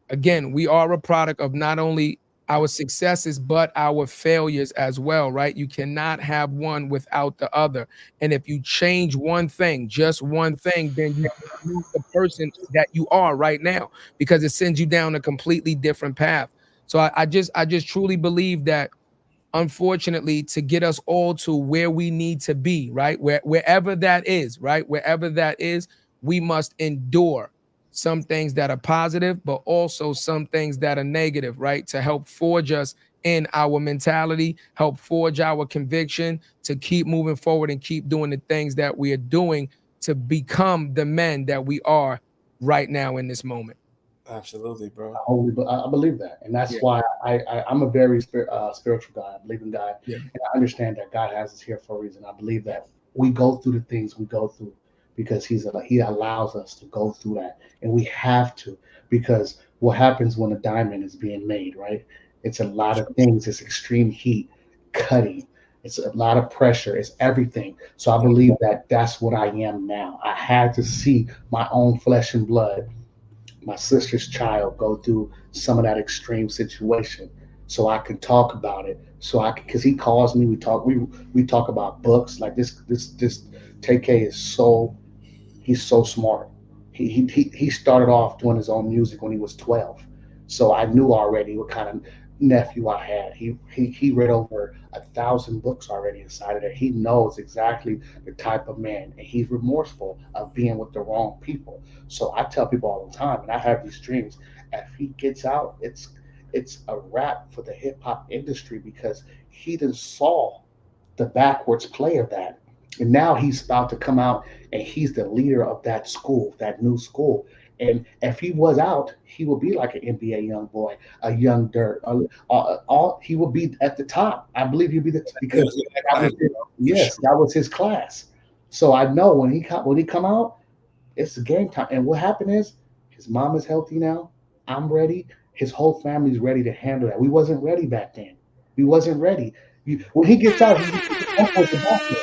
Again, we are a product of not only our successes, but our failures as well, right? You cannot have one without the other. And if you change one thing, just one thing, then you lose the person that you are right now, because it sends you down a completely different path. So I just truly believe that, unfortunately, to get us all to where we need to be, right? Wherever that is, right? Wherever that is, we must endure some things that are positive, but also some things that are negative, right? To help forge us in our mentality, help forge our conviction to keep moving forward and keep doing the things that we are doing to become the men that we are right now in this moment. Absolutely, bro. I believe that, and that's why I'm a very spiritual guy. I believe in God, and I understand that God has us here for a reason. I believe that we go through the things we go through because He allows us to go through that, and we have to, because what happens when a diamond is being made, right? It's a lot of things. It's extreme heat, cutting. It's a lot of pressure. It's everything. So I believe that that's what I am now. I had to see my own flesh and blood, my sister's child, go through some of that extreme situation, so I can talk about it. So I can, because he calls me, we talk about books like this. TK is he's so smart. He started off doing his own music when he was 12, so I knew already what kind of nephew I had. He read over 1,000 books already inside of there. He knows exactly the type of man, and he's remorseful of being with the wrong people. So I tell people all the time, and I have these dreams. If he gets out, it's a wrap for the hip hop industry, because he done saw the backwards play of that. And now he's about to come out, and he's the leader of that school, that new school. And if he was out, he would be like an NBA young boy, a young Dirt. He would be at the top. I believe he'd be because that was his class. So I know when he come out, it's game time. And what happened is his mom is healthy now. I'm ready. His whole family's ready to handle that. We wasn't ready back then. We wasn't ready. When he gets out, his uncle's a doctor.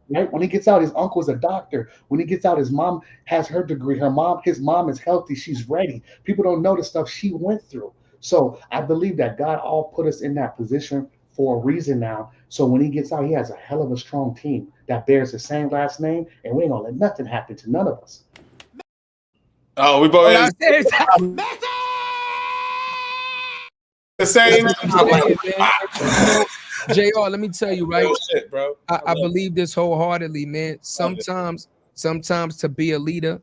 Right? When he gets out, his uncle's a doctor. When he gets out, his mom has her degree. His mom is healthy. She's ready. People don't know the stuff she went through. So I believe that God all put us in that position for a reason now. So when he gets out, he has a hell of a strong team that bears the same last name, and we ain't gonna let nothing happen to none of us. Oh, we both the same. Jayr, let me tell you, right? Shit, bro. I believe this wholeheartedly, man. Sometimes to be a leader,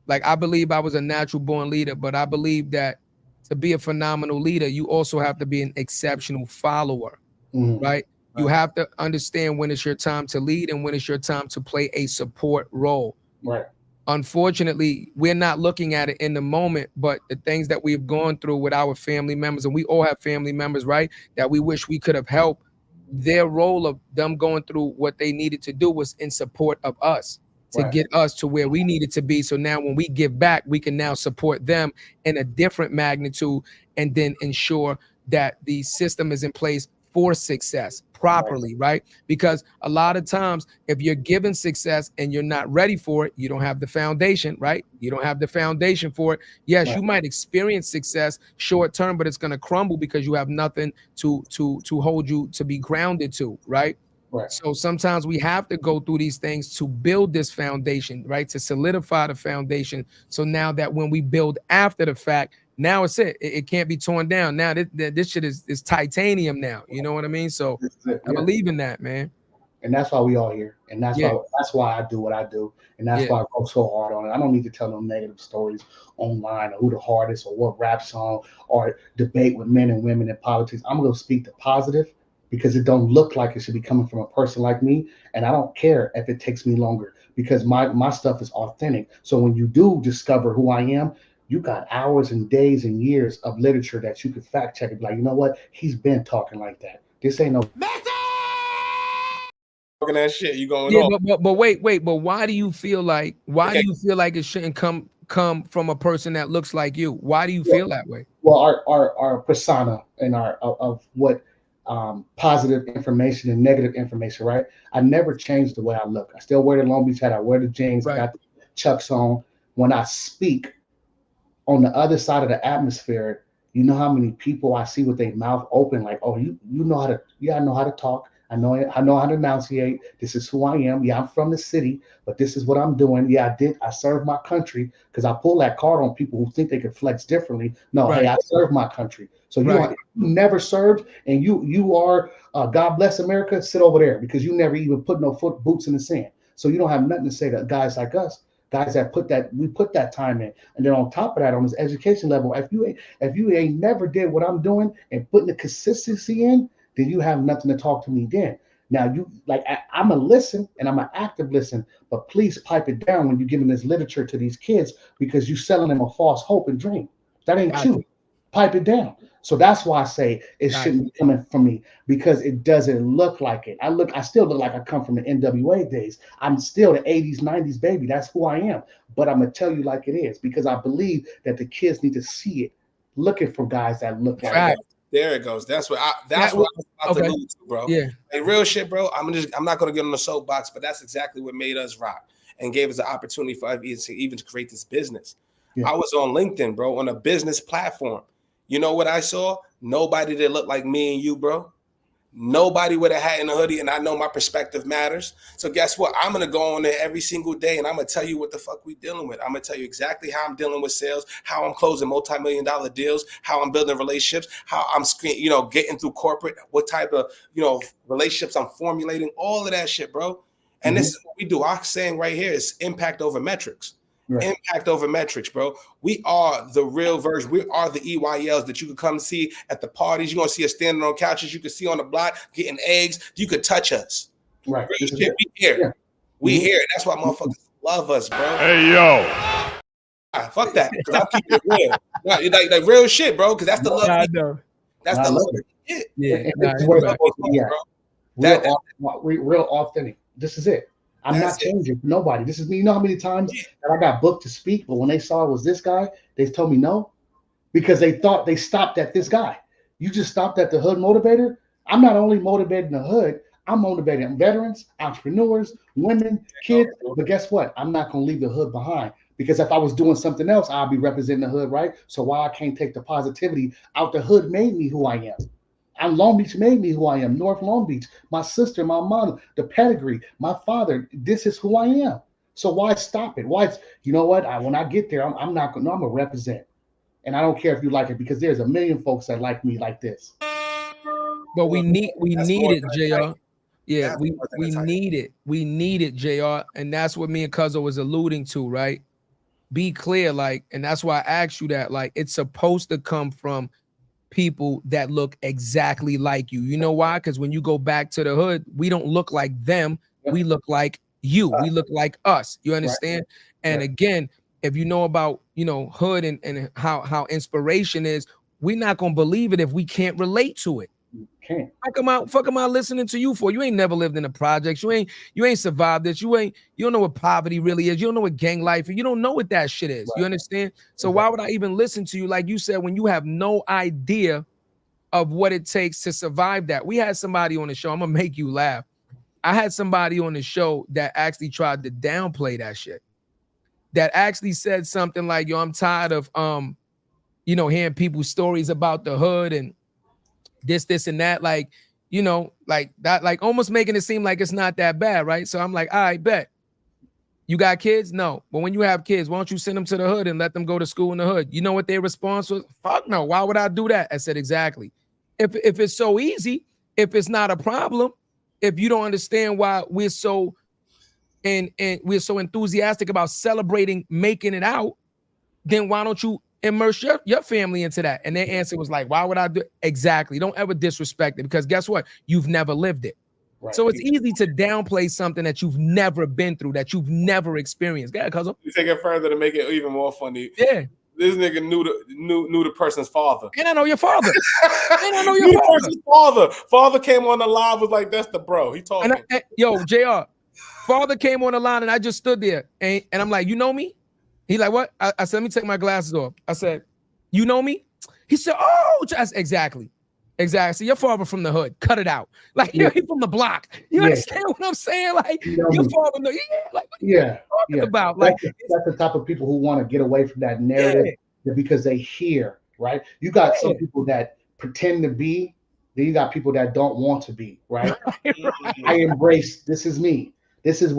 like I believe I was a natural born leader, but I believe that to be a phenomenal leader, you also have to be an exceptional follower, right? You have to understand when it's your time to lead and when it's your time to play a support role. Right. Unfortunately, we're not looking at it in the moment, but the things that we've gone through with our family members, and we all have family members, right, that we wish we could have helped. Their role of them going through what they needed to do was in support of us to get us to where we needed to be. So now when we give back, we can now support them in a different magnitude, and then ensure that the system is in place for success properly, right? Because a lot of times if you're given success and you're not ready for it, you don't have the foundation, right? You don't have the foundation for it. Yes, you might experience success short term, but it's going to crumble because you have nothing to hold you to be grounded to, right? So sometimes we have to go through these things to build this foundation, right? To solidify the foundation. So now that when we build after the fact, now it's it can't be torn down. Now this shit is titanium now. You know what I mean? So I believe in that, man. And that's why we all here. And that's why I do what I do. And that's why I go so hard on it. I don't need to tell them negative stories online or who the hardest or what rap song or debate with men and women in politics. I'm going to speak the positive, because it don't look like it should be coming from a person like me. And I don't care if it takes me longer, because my stuff is authentic. So when you do discover who I am, you got hours and days and years of literature that you could fact check and be like, you know what? He's been talking like that. This ain't no talking that shit. You going on? But wait. But why do you feel like it shouldn't come from a person that looks like you? Why do you feel that way? Well, our persona and our of what positive information and negative information, right? I never changed the way I look. I still wear the Long Beach hat. I wear the jeans. I got the Chucks on. When I speak, on the other side of the atmosphere, you know how many people I see with their mouth open, like, oh, you know how to, I know how to talk. I know how to enunciate. This is who I am. Yeah, I'm from the city, but this is what I'm doing. Yeah, I served my country, because I pull that card on people who think they can flex differently. No, hey, I served my country. So you never served, and you are God bless America. Sit over there, because you never even put no boots in the sand. So you don't have nothing to say to guys like us. Guys that put that time in, and then on top of that, on this education level, if you ain't never did what I'm doing and putting the consistency in, then you have nothing to talk to me then. Now you like I'm a listen and I'm an active listen, but please pipe it down when you're giving this literature to these kids because you're selling them a false hope and dream. That ain't Gotcha. you. Pipe it down. So that's why I say it Gotcha. shouldn't be coming from me because it doesn't look like it. I still look like I come from the NWA days. I'm still the 80s, 90s baby. That's who I am. But I'm gonna tell you like it is because I believe that the kids need to see it, looking for guys that look like that. There it goes. That's what I was about to allude to, bro. Yeah. Like real shit, bro. I'm not gonna get on the soapbox, but that's exactly what made us rock and gave us the opportunity for us to even create this business. Yeah. I was on LinkedIn, bro, on a business platform. You know what I saw? Nobody that looked like me and you, bro. Nobody with a hat and a hoodie, and I know my perspective matters. So guess what? I'm gonna go on there every single day, and I'm gonna tell you what the fuck we dealing with. I'm gonna tell you exactly how I'm dealing with sales, how I'm closing multi-million-dollar deals, how I'm building relationships, how I'm getting through corporate, what type of relationships I'm formulating, all of that shit, bro. And this is what we do. Our saying right here is impact over metrics. Right. Impact over metrics, bro. We are the real version. We are the EYLs that you could come see at the parties. You're gonna see us standing on couches. You could see on the block getting eggs. You could touch us. Right. Real shit, we here. Yeah. We here. That's why motherfuckers love us, bro. Hey yo. Fuck that. Because I'm keeping it real. Like real shit, bro. Because that's the love. I know. That's the love. Yeah. Real authentic. This is it. I'm not changing for nobody. This is me. You know how many times that I got booked to speak, but when they saw it was this guy, they told me no because they thought they stopped at this guy. You just stopped at the Hood Motivator. I'm not only motivating the hood, I'm motivating veterans, entrepreneurs, women, kids. But guess what? I'm not going to leave the hood behind because if I was doing something else, I'd be representing the hood, right? So why I can't take the positivity out the hood made me who I am. And Long Beach made me who I am. North Long Beach, my sister, my mom, the pedigree, my father. This is who I am. So why stop it? Why? You know what? When I get there, I'm not going. No, I'm gonna represent, and I don't care if you like it because there's a million folks that like me like this. But we need it, Jayr. Yeah, we need it. We need it, Jayr, and that's what me and Cuzzo was alluding to, right? Be clear, like, and that's why I asked you that. Like, it's supposed to come from people that look exactly like you. You know why? Because when you go back to the hood, we don't look like them. We look like you. We look like us. You understand? Right. And again, if you know about, hood and how inspiration is, we're not going to believe it if we can't relate to it. Can't. Fuck am I listening to you for? You ain't never lived in the projects. You ain't survived this. You don't know what poverty really is. You don't know what gang life is. You don't know what that shit is. Right. You understand? So why would I even listen to you? Like you said, when you have no idea of what it takes to survive that. We had somebody on the show. I'm gonna make you laugh. I had somebody on the show that actually tried to downplay that shit. That actually said something like, yo, I'm tired of hearing people's stories about the hood and this and that, like that, like almost making it seem like it's not that bad, right? So I'm like, all right, bet. You got kids? No. But when you have kids, why don't you send them to the hood and let them go to school in the hood? You know what their response was? Fuck no. Why would I do that? I said, exactly. If it's so easy, if it's not a problem, if you don't understand why we're so and we're so enthusiastic about celebrating making it out, then why don't you immerse your family into that? And their answer was like, why would I do it? Exactly. Don't ever disrespect it because guess what? You've never lived it. Right. So it's easy to downplay something that you've never been through, that you've never experienced. Go ahead, Cuzzo. You take it further to make it even more funny. Yeah. This nigga knew the person's father. And I know your father. And I know your father. Father came on the live, was like, that's the bro. He talking. Yo, Jayr, father came on the line and I just stood there and I'm like, you know me? He like, what? I said, let me take my glasses off. I said, you know me? He said, oh, just exactly. So your father from the hood, cut it out. Like, he from the block. You understand what I'm saying? Like, your father, what you talking about? Like, that's the type of people who want to get away from that narrative because they hear, right? You got some people that pretend to be, then you got people that don't want to be, right? I embrace, this is me. This is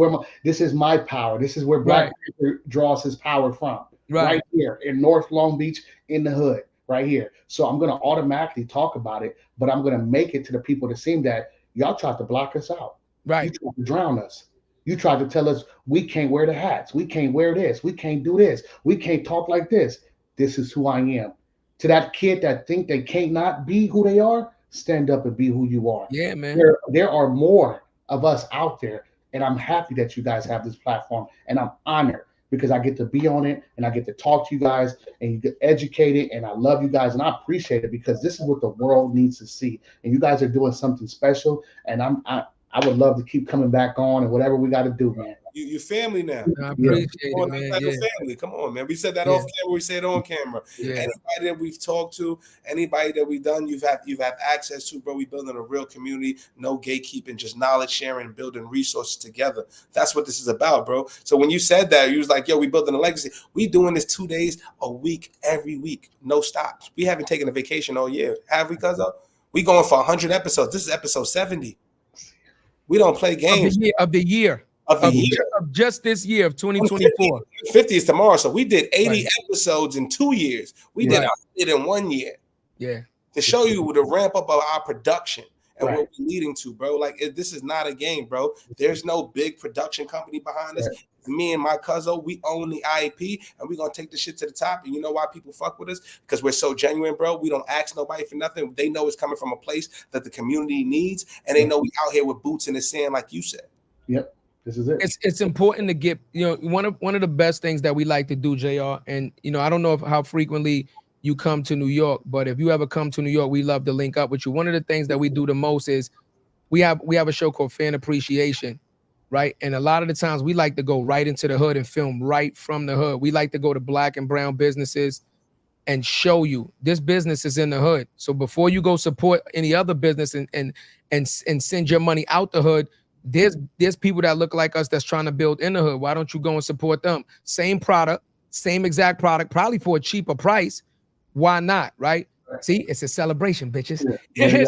my power. This is where Black Panther draws his power from. Right here in North Long Beach in the hood. Right here. So I'm going to automatically talk about it, but I'm going to make it to the people that seem that y'all tried to block us out. Right. You tried to drown us. You tried to tell us we can't wear the hats. We can't wear this. We can't do this. We can't talk like this. This is who I am. To that kid that think they can't not be who they are, stand up and be who you are. Yeah, man. There are more of us out there, and I'm happy that you guys have this platform, and I'm honored because I get to be on it and I get to talk to you guys and you get educated, and I love you guys and I appreciate it because this is what the world needs to see. And you guys are doing something special, and I would love to keep coming back on and whatever we got to do, man. You family now. I appreciate it, man. Like Yeah. a family. Come on, man. We said that off camera. We said it on camera. Yeah. Anybody that we've talked to, anybody that we've done, you've had access to, bro. We building a real community. No gatekeeping, just knowledge sharing and building resources together. That's what this is about, bro. So when you said that, you was like, yo, we building a legacy. We doing this 2 days a week, every week, no stops. We haven't taken a vacation all year, have we, cuzzo? We going for 100 episodes. This is episode 70. We don't play games. Of the year. Of just this year of 2024. 50 is tomorrow. So we did 80 episodes in 2 years. We did 100 in 1 year. Yeah. To show you the ramp up of our production and what we're leading to, bro. Like, this is not a game, bro. There's no big production company behind us. It's me and my cousin. We own the IP, and we're going to take the shit to the top. And you know why people fuck with us? Because we're so genuine, bro. We don't ask nobody for nothing. They know it's coming from a place that the community needs, and they know we out here with boots in the sand, like you said. Yep. This is it. It's important to get, one of the best things that we like to do, Jayr, and I don't know how frequently you come to New York, but if you ever come to New York, we love to link up with you. One of the things that we do the most is we have a show called Fan Appreciation, right? And a lot of the times we like to go right into the hood and film right from the hood. We like to go to Black and brown businesses and show you this business is in the hood. So before you go support any other business and send your money out the hood, there's people that look like us that's trying to build in the hood. Why don't you go and support them? Same product, same exact product, probably for a cheaper price. Why not, right? See, it's a celebration, bitches. Yeah.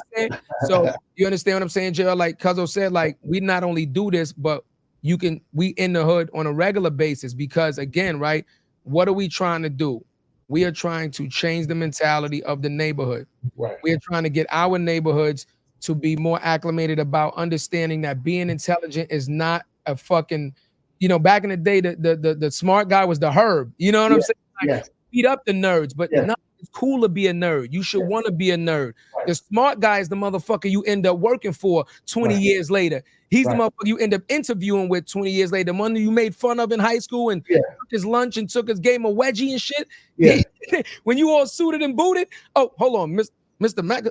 So you understand what I'm saying, Jayr? Like Cuzzo said, like we not only do this, but we in the hood on a regular basis because again, right? What are we trying to do? We are trying to change the mentality of the neighborhood. Right. We are trying to get our neighborhoods to be more acclimated about understanding that being intelligent is not a fucking, back in the day, the smart guy was the herb. You know what I'm saying? Like, beat up the nerds, but not it's cool to be a nerd. You should want to be a nerd. Right. The smart guy is the motherfucker you end up working for 20 years later. He's the motherfucker you end up interviewing with 20 years later. The one you made fun of in high school and took his lunch and took his game of wedgie and shit. Yeah. When you all suited and booted. Oh, hold on, Mr. Mac.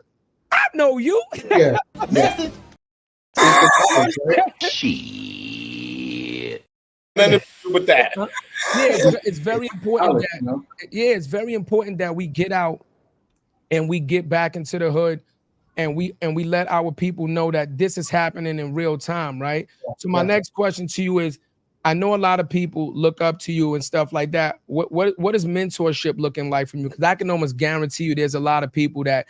I know you. Yeah. Shit. Nothing to do with that. It's very important it's very important that we get out and we get back into the hood and we let our people know that this is happening in real time, right? So my next question to you is, I know a lot of people look up to you and stuff like that. What is mentorship looking like from you? Because I can almost guarantee you there's a lot of people that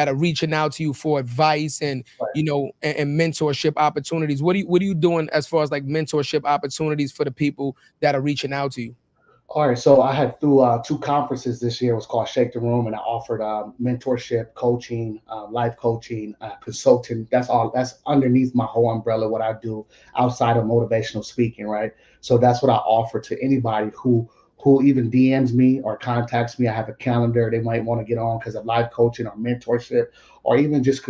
are reaching out to you for advice and and mentorship opportunities. What are you doing as far as like mentorship opportunities for the people that are reaching out to you? All right, so I had through 2 conferences this year. It was called Shake the Room, and I offered mentorship, coaching, life coaching, consulting. That's underneath my whole umbrella what I do outside of motivational speaking, right? So that's what I offer to anybody who even DMs me or contacts me. I have a calendar they might want to get on because of life coaching or mentorship or even just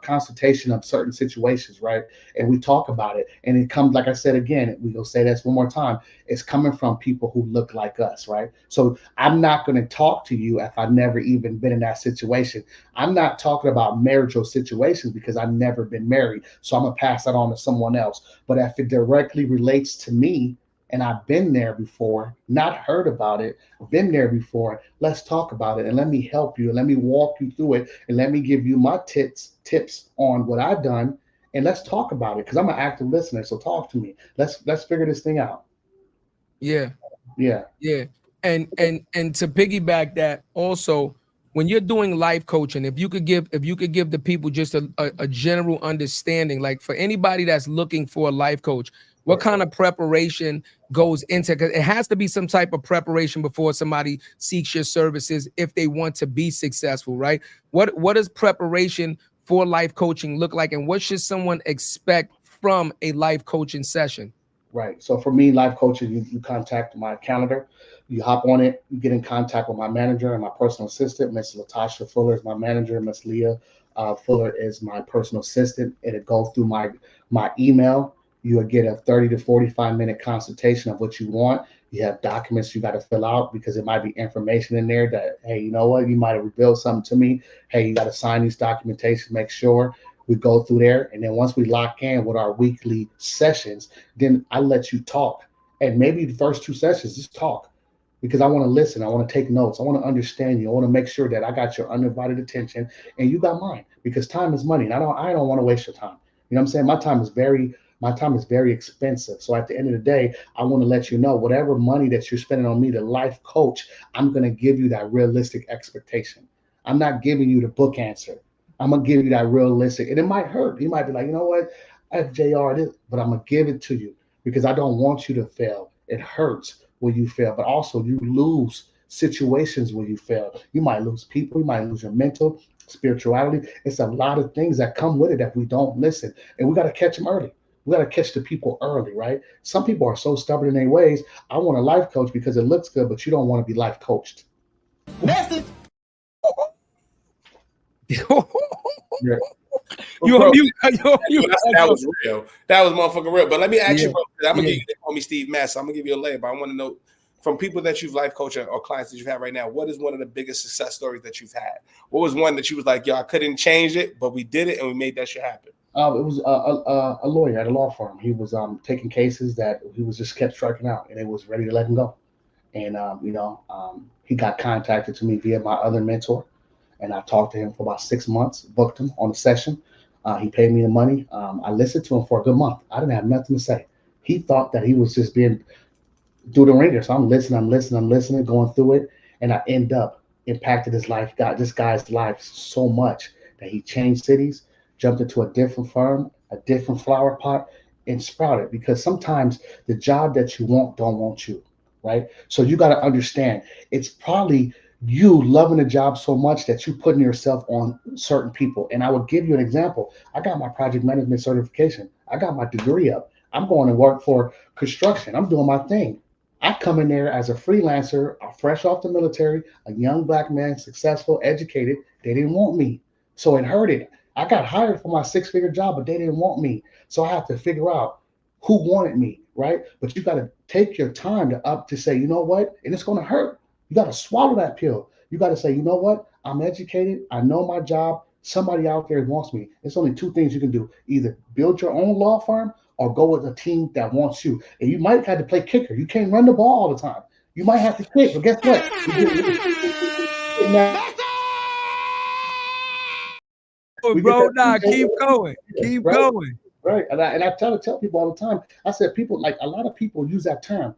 consultation of certain situations, right? And we talk about it. And it comes, like I said, again, we go say this one more time, it's coming from people who look like us, right? So I'm not going to talk to you if I've never even been in that situation. I'm not talking about marital situations because I've never been married. So I'm going to pass that on to someone else. But if it directly relates to me, and I've been there before, not heard about it, been there before, let's talk about it and let me help you and let me walk you through it and let me give you my tips on what I've done and let's talk about it because I'm an active listener, so talk to me. Let's figure this thing out. Yeah. And to piggyback that also, when you're doing life coaching, if you could give the people just a general understanding, like for anybody that's looking for a life coach, what kind of preparation goes into, because it has to be some type of preparation before somebody seeks your services if they want to be successful, right? What does preparation for life coaching look like, and what should someone expect from a life coaching session? Right. So for me, life coaching, you contact my calendar, you hop on it, you get in contact with my manager and my personal assistant. Miss Latasha Fuller is my manager, Miss Leah Fuller is my personal assistant. It'll go through my email. You'll get a 30 to 45-minute consultation of what you want. You have documents you got to fill out because it might be information in there that, hey, you know what, you might have revealed something to me. Hey, you got to sign these documentation, make sure we go through there. And then once we lock in with our weekly sessions, then I let you talk. And maybe the first 2 sessions, just talk because I want to listen. I want to take notes. I want to understand you. I want to make sure that I got your undivided attention and you got mine because time is money. And I don't want to waste your time. You know what I'm saying? My time is very expensive. So at the end of the day, I want to let you know whatever money that you're spending on me, the life coach, I'm going to give you that realistic expectation. I'm not giving you the book answer. I'm going to give you that realistic. And it might hurt. You might be like, you know what? I have Jayr, but I'm going to give it to you because I don't want you to fail. It hurts when you fail, but also you lose situations when you fail. You might lose people. You might lose your mental, spirituality. It's a lot of things that come with it that we don't listen. And we got to catch them early. We got to catch the people early, right? Some people are so stubborn in their ways. I want a life coach because it looks good, but you don't want to be life coached. Message. Yeah. That was real. That was motherfucking real. But let me ask you, bro, I'm gonna give you the homie Steve Mass. I'm gonna give you a layer, but I want to know from people that you've life coached or clients that you've had right now, what is one of the biggest success stories that you've had? What was one that you was like, yo, I couldn't change it, but we did it and we made that shit happen? It was a lawyer at a law firm. He was taking cases that he was just kept striking out, and it was ready to let him go. And he got contacted to me via my other mentor, and I talked to him for about 6 months, booked him on a session. He paid me the money. I listened to him for a good month. I didn't have nothing to say. He thought that he was just being through the ringer. So I'm listening, going through it, and I end up impacted his life, got this guy's life so much that he changed cities, jumped into a different firm, a different flower pot, and sprouted. Because sometimes the job that you want don't want you, right? So you got to understand, it's probably you loving the job so much that you putting yourself on certain people. And I will give you an example. I got my project management certification. I got my degree up. I'm going to work for construction. I'm doing my thing. I come in there as a freelancer, fresh off the military, a young black man, successful, educated. They didn't want me. So it hurted. I got hired for my 6-figure job, but they didn't want me. So I have to figure out who wanted me, right? But you got to take your time to say, you know what? And it's going to hurt. You got to swallow that pill. You got to say, you know what? I'm educated. I know my job. Somebody out there wants me. It's only 2 things you can do. Either build your own law firm or go with a team that wants you. And you might have to play kicker. You can't run the ball all the time. You might have to kick, but guess what? Bro, nah, keep going. Keep going. Right. And I tell people all the time, I said, people, like a lot of people use that term.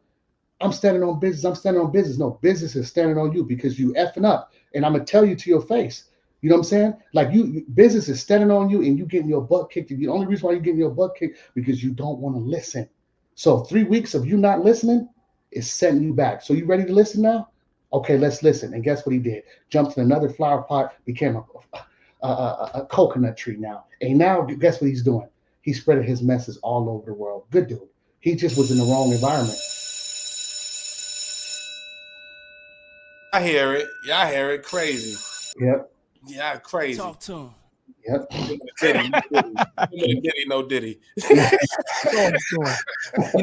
I'm standing on business. I'm standing on business. No, business is standing on you because you effing up. And I'm going to tell you to your face. You know what I'm saying? Like business is standing on you and you getting your butt kicked. The only reason why you're getting your butt kicked because you don't want to listen. So 3 weeks of you not listening is setting you back. So you ready to listen now? Okay, let's listen. And guess what he did? Jumped in another flower pot, became a coconut tree now. And now guess what he's doing? He's spreading his message all over the world. Good dude. He just was in the wrong environment. I hear it. Yeah, I hear it. Crazy. Yep. Yeah, crazy. Talk to him. Yep. Diddy, no Diddy. You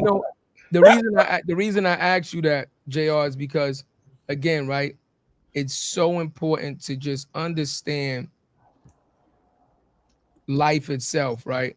know, the reason I asked you that, Jayr, is because, again, right, it's so important to just understand life itself, right?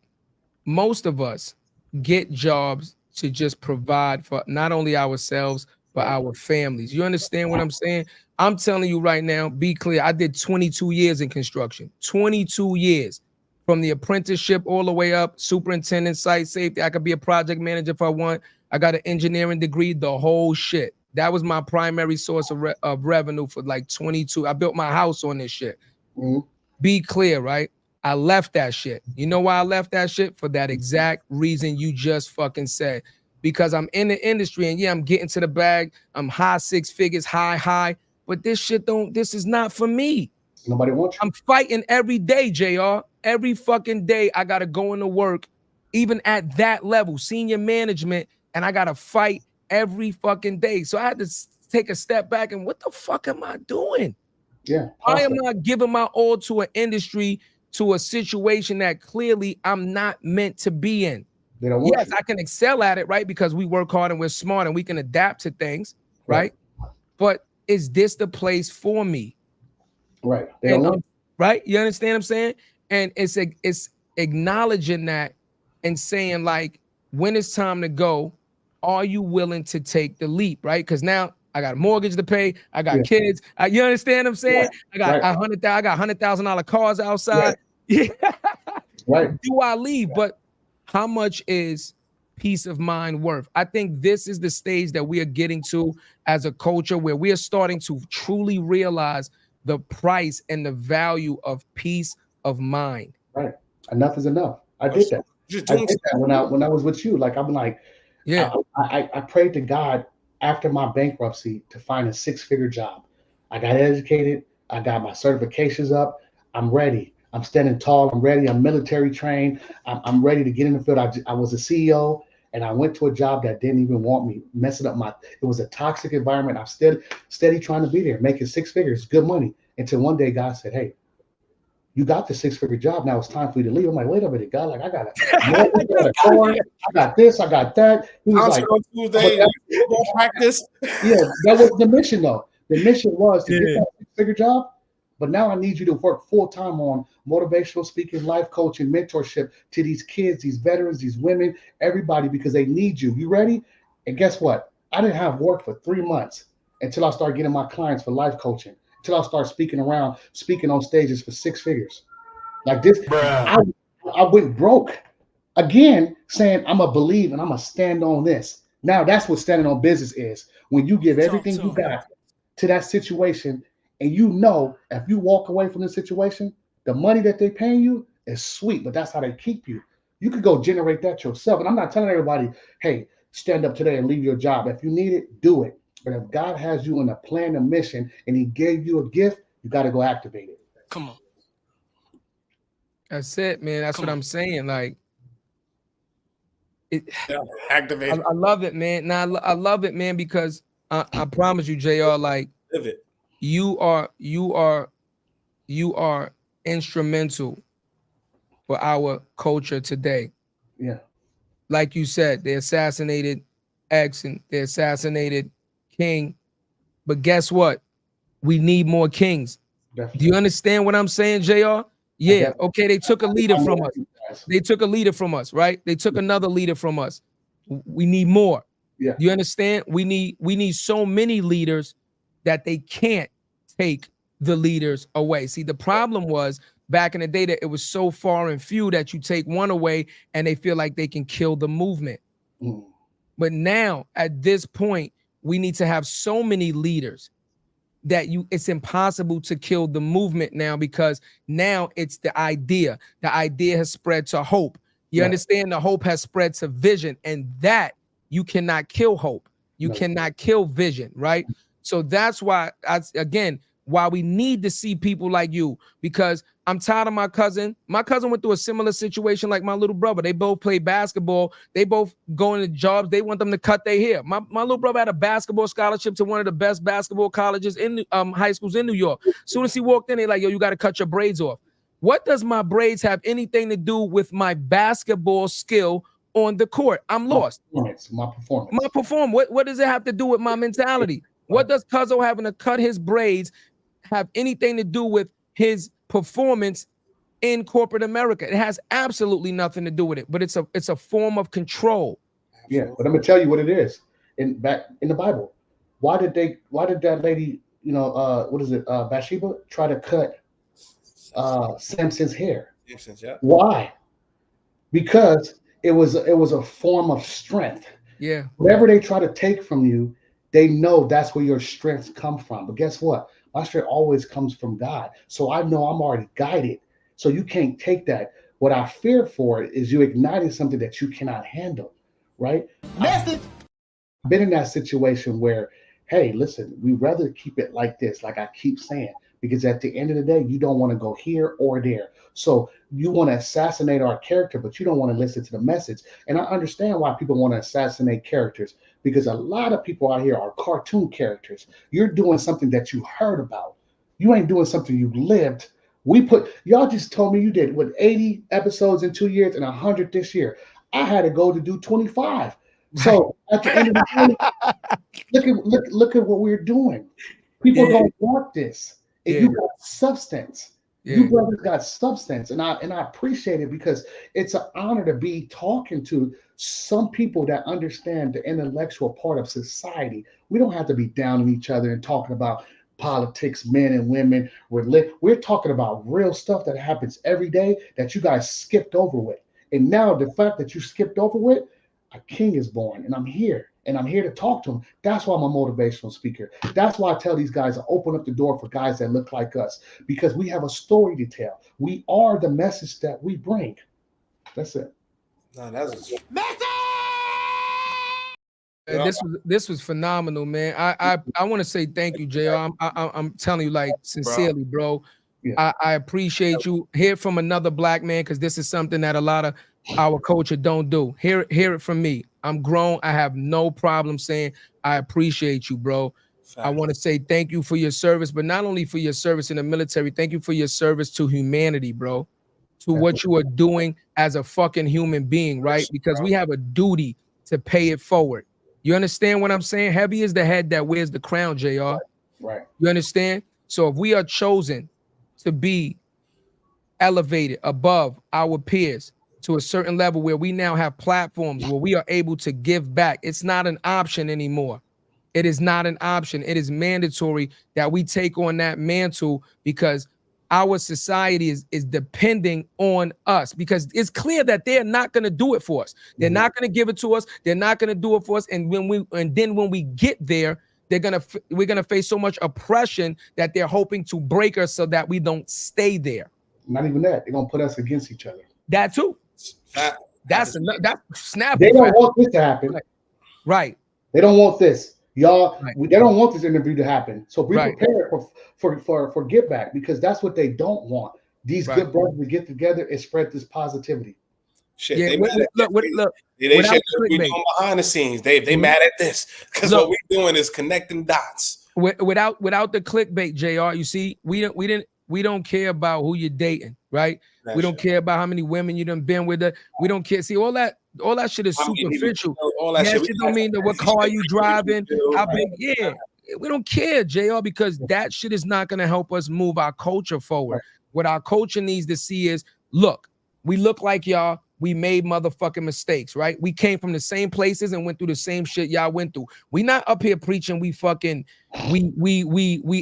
Most of us get jobs to just provide for not only ourselves, but our families. You understand what I'm saying? I'm telling you right now, be clear. I did 22 years in construction, 22 years from the apprenticeship all the way up, superintendent, site safety. I could be a project manager if I want. I got an engineering degree, the whole shit. That was my primary source of revenue for like 22. I built my house on this shit. Mm-hmm. Be clear, right? I left that shit. You know why I left that shit? For that exact reason you just fucking said. Because I'm in the industry and yeah, I'm getting to the bag. I'm high 6 figures, high. But this shit this is not for me. Nobody wants you. I'm fighting every day, Jayr. Every fucking day I got to go into work, even at that level, senior management, and I got to fight every fucking day. So I had to take a step back and what the fuck am I doing? Yeah. Why am I giving my all to an industry to a situation that clearly I'm not meant to be in. They don't want Yes, you. I can excel at it, right? Because we work hard and we're smart and we can adapt to things, right? But is this the place for me? Right. They don't want right? You understand what I'm saying? And it's acknowledging that and saying, like, when it's time to go, are you willing to take the leap, right? Because now I got a mortgage to pay, I got kids. You understand what I'm saying? I got $100,000 cars outside. Yeah. Do I leave? But how much is peace of mind worth? I think this is the stage that we are getting to as a culture, where we are starting to truly realize the price and the value of peace of mind. Right. Enough is enough. I did that. I did that when I was with you. Like, I'm like, I prayed to God after my bankruptcy to find a 6-figure job. I got educated. I got my certifications up. I'm ready. I'm standing tall. I'm ready. I'm military trained. I'm ready to get in the field. I was a CEO, and I went to a job that didn't even want me, messing up it was a toxic environment. I'm still steady trying to be there, making 6 figures, good money. Until one day God said, hey, you got the 6-figure job. Now it's time for you to leave. I'm like, wait a minute, God, like I got this, I got that. He was like, practice. Yeah, that was the mission though. The mission was to get that 6-figure job. But now I need you to work full time on motivational speaking, life coaching, mentorship to these kids, these veterans, these women, everybody, because they need you. You ready? And guess what? I didn't have work for 3 months until I started getting my clients for life coaching, until I started speaking on stages for 6 figures. Like this, I went broke again, saying I'm going to believe and I'm going to stand on this. Now that's what standing on business is. When you give everything you got to that situation, and you know, if you walk away from this situation, the money that they paying you is sweet, but that's how they keep you. You could go generate that yourself. And I'm not telling everybody, hey, stand up today and leave your job. If you need it, do it. But if God has you in a plan, a mission, and he gave you a gift, you got to go activate it. Come on. That's it, man. That's what I'm saying. Like, activate it. I love it, man. Now I love it, man, because I promise you, Jayr, like, live it. You are instrumental for our culture today. Yeah. Like you said, they assassinated X and they assassinated King. But guess what? We need more kings. Definitely. Do you understand what I'm saying, Jayr? Yeah. Okay. They took a leader from us. They took a leader from us, right? They took another leader from us. We need more. Yeah. Do you understand? We need so many leaders that they can't take the leaders away. See, the problem was back in the day that it was so far and few that you take one away and they feel like they can kill the movement. But now at this point, we need to have so many leaders that it's impossible to kill the movement now, because now it's the idea. The idea has spread to hope. You understand? The hope has spread to vision, and that you cannot kill hope. You cannot kill vision, right? So that's why, why we need to see people like you, because I'm tired of my cousin. My cousin went through a similar situation like my little brother. They both play basketball. They both go into jobs. They want them to cut their hair. My little brother had a basketball scholarship to one of the best basketball colleges in high schools in New York. As soon as he walked in, they like, yo, you got to cut your braids off. What does my braids have anything to do with my basketball skill on the court? I'm lost. My performance. What does it have to do with my mentality? What does Cuzzo having to cut his braids have anything to do with his performance in corporate America? It has absolutely nothing to do with it, but it's a form of control. Yeah, but I'm gonna tell you what it is. Back in the Bible, why did that lady, Bathsheba, try to cut Samson's hair? Why? Because it was a form of strength. Yeah. Whatever they try to take from you, they know that's where your strengths come from. But guess what? My strength always comes from God. So I know I'm already guided. So you can't take that. What I fear for is you igniting something that you cannot handle, right? Message. I've been in that situation where, hey, listen, we rather keep it like this, like I keep saying, because at the end of the day, you don't want to go here or there. So you want to assassinate our character, but you don't want to listen to the message. And I understand why people want to assassinate characters, because a lot of people out here are cartoon characters. You're doing something that you heard about. You ain't doing something you lived Y'all just told me you did with 80 episodes in 2 years and 100 this year. I had a goal to do 25. So at the end of the day, look at what we're doing. People don't want this. And you got substance. You brothers got substance, and I appreciate it because it's an honor to be talking to some people that understand the intellectual part of society. We don't have to be down on each other and talking about politics, men and women. We're talking about real stuff that happens every day that you guys skipped over with. And now the fact that you skipped over with, a king is born, and I'm here. And I'm here to talk to them. That's why I'm a motivational speaker. That's why I tell these guys to open up the door for guys that look like us, because we have a story to tell. We are the message that we bring. That's it. No, that's this was phenomenal, man. I want to say thank you, Jayr. I'm telling you, like, sincerely, bro. Yeah. I appreciate you. Hear from another black man, because this is something that a lot of our culture don't do. Hear it from me. I'm grown. I have no problem saying I appreciate you, bro. I want to say thank you for your service, but not only for your service in the military, thank you for your service to humanity, bro, to what you are doing as a fucking human being, right? Because we have a duty to pay it forward. You understand what I'm saying? Heavy is the head that wears the crown, Jayr. Right. You understand? So if we are chosen to be elevated above our peers to a certain level where we now have platforms where we are able to give back, it's not an option anymore. It is not an option. It is mandatory that we take on that mantle, because our society is depending on us, because it's clear that they're not going to do it for us. They're not going to give it to us. They're not going to do it for us. And then when we get there, we're going to face so much oppression that they're hoping to break us so that we don't stay there. Not even that. They're going to put us against each other. That too. That's snappy. They don't want this to happen. Right. They don't want this. Y'all, they don't want this interview to happen. So be prepared for give back, because that's what they don't want. These good brothers to get together and spread this positivity. Shit, yeah, look. They should be doing behind the scenes. They mad at this because what we're doing is connecting dots. Without the clickbait, Jayr. You see, we don't care about who you're dating, right? We don't care about how many women you done been with. We don't care. See, all that shit is superficial. All that shit don't mean that what car you driving, how big. Yeah, we don't care, Jayr, because that shit is not gonna help us move our culture forward. What our culture needs to see is, look, we look like y'all. We made motherfucking mistakes, right? We came from the same places and went through the same shit y'all went through. We not up here preaching we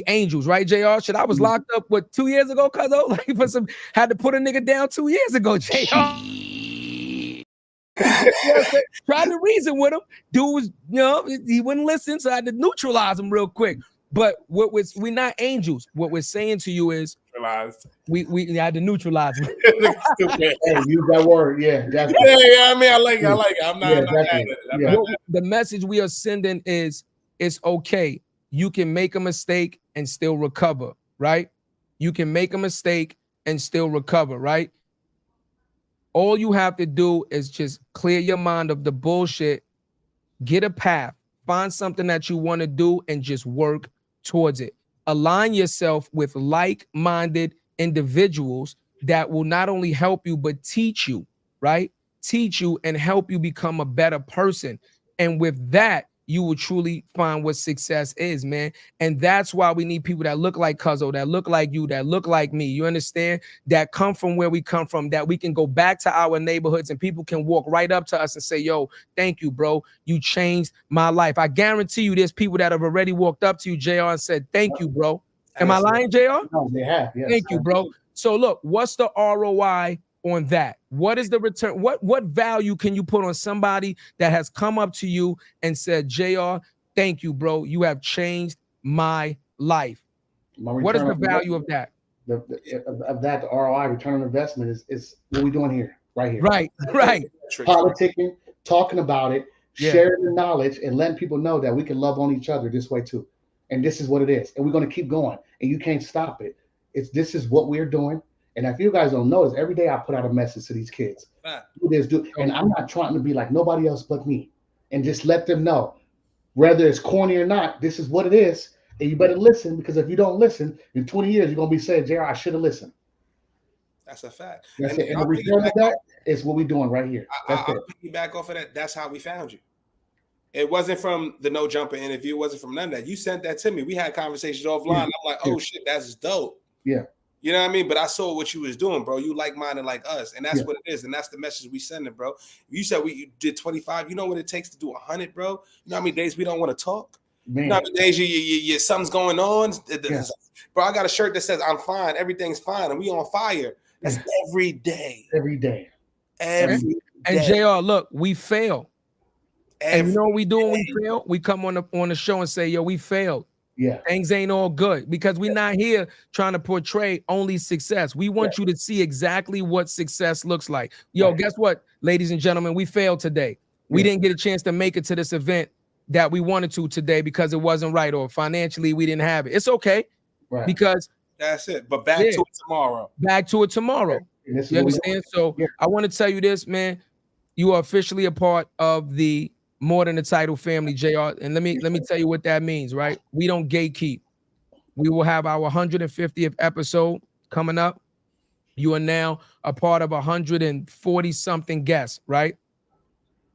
angels, right, Jayr? Shit, I was locked up 2 years ago, cuz like had to put a nigga down 2 years ago, Jayr. Tried to reason with him. Dude was, he wouldn't listen, so I had to neutralize him real quick. But we're not angels. What we're saying to you is we had to neutralize him. Hey, use that word, yeah. Yeah, I mean, I like it. I'm not the message we are sending is, it's okay. You can make a mistake and still recover, right? You can make a mistake and still recover, right? All you have to do is just clear your mind of the bullshit, get a path, find something that you want to do, and just work towards it. Align yourself with like-minded individuals that will not only help you, but teach you, right? Teach you and help you become a better person. And with that, you will truly find what success is, man. And that's why we need people that look like Cuzzo, that look like you, that look like me. You understand? That come from where we come from, that we can go back to our neighborhoods and people can walk right up to us and say, yo, thank you, bro. You changed my life. I guarantee you there's people that have already walked up to you, Jayr, and said, thank you, bro. Am I lying, Jayr? No, they have. Yes. Thank you, bro. So look, what's the ROI on that? What is the return? What value can you put on somebody that has come up to you and said, Jayr, thank you, bro. You have changed my life. What is the value of that? The ROI, return on investment, is what we're doing here, right here. Right. Politicking, talking about it, sharing the knowledge, and letting people know that we can love on each other this way too. And this is what it is. And we're going to keep going. And you can't stop it. This is what we're doing. And if you guys don't notice, every day I put out a message to these kids. Do this, and I'm not trying to be like nobody else but me. And just let them know, whether it's corny or not, this is what it is. And you better listen, because if you don't listen, in 20 years, you're going to be saying, Jayr, I should have listened. That's a fact. That's it. And I'll the return of piggyback that is what we're doing right here. That's I'll it. piggyback off of that. That's how we found you. It wasn't from the No Jumper interview. It wasn't from none of that. You sent that to me. We had conversations offline. Yeah. I'm like, oh shit, that's dope. Yeah. You know what I mean? But I saw what you was doing, bro. You like-minded like us. And that's Yeah. what it is. And that's the message we sending, bro. You said you did 25. You know what it takes to do 100, bro? You know how many days we don't want to talk? Man. You know how many days you something's going on? Yeah. Bro, I got a shirt that says I'm fine. Everything's fine. And we on fire. That's every day. Every day. Every day. And Jayr, look, we fail. And you know what we do when we day. fail? We come on the show and say, yo, we failed. Yeah. Things ain't all good because we're not here trying to portray only success. We want you to see exactly what success looks like. Yo, guess what, ladies and gentlemen? We failed today. We didn't get a chance to make it to this event that we wanted to today because it wasn't right or financially we didn't have it. It's okay because that's it. But back to it tomorrow. Back to it tomorrow. You understand? So I want to tell you this, man. You are officially a part of the More Than a Title family, Jayr. And let me tell you what that means, right? We don't gatekeep. We will have our 150th episode coming up. You are now a part of 140 something guests, right?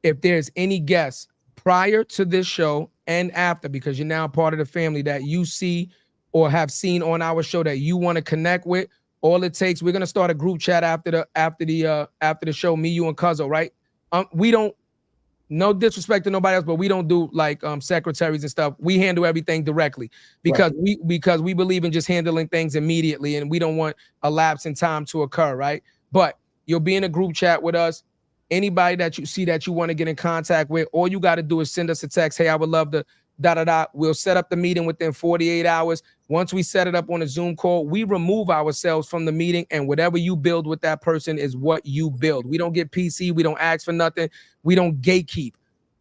If there's any guests prior to this show and after, because you're now part of the family that you see or have seen on our show that you want to connect with, all it takes, we're gonna start a group chat after the show, me, you, and Cuzzo, right? We don't. No disrespect to nobody else, but we don't do like secretaries and stuff. We handle everything directly because we believe in just handling things immediately, and we don't want a lapse in time to occur, right? But you'll be in a group chat with us. Anybody that you see that you want to get in contact with, all you got to do is send us a text. Hey, I would love to We'll set up the meeting within 48 hours. Once we set it up on a Zoom call, we remove ourselves from the meeting, and whatever you build with that person is what you build. We don't get PC. We don't ask for nothing. We don't gatekeep.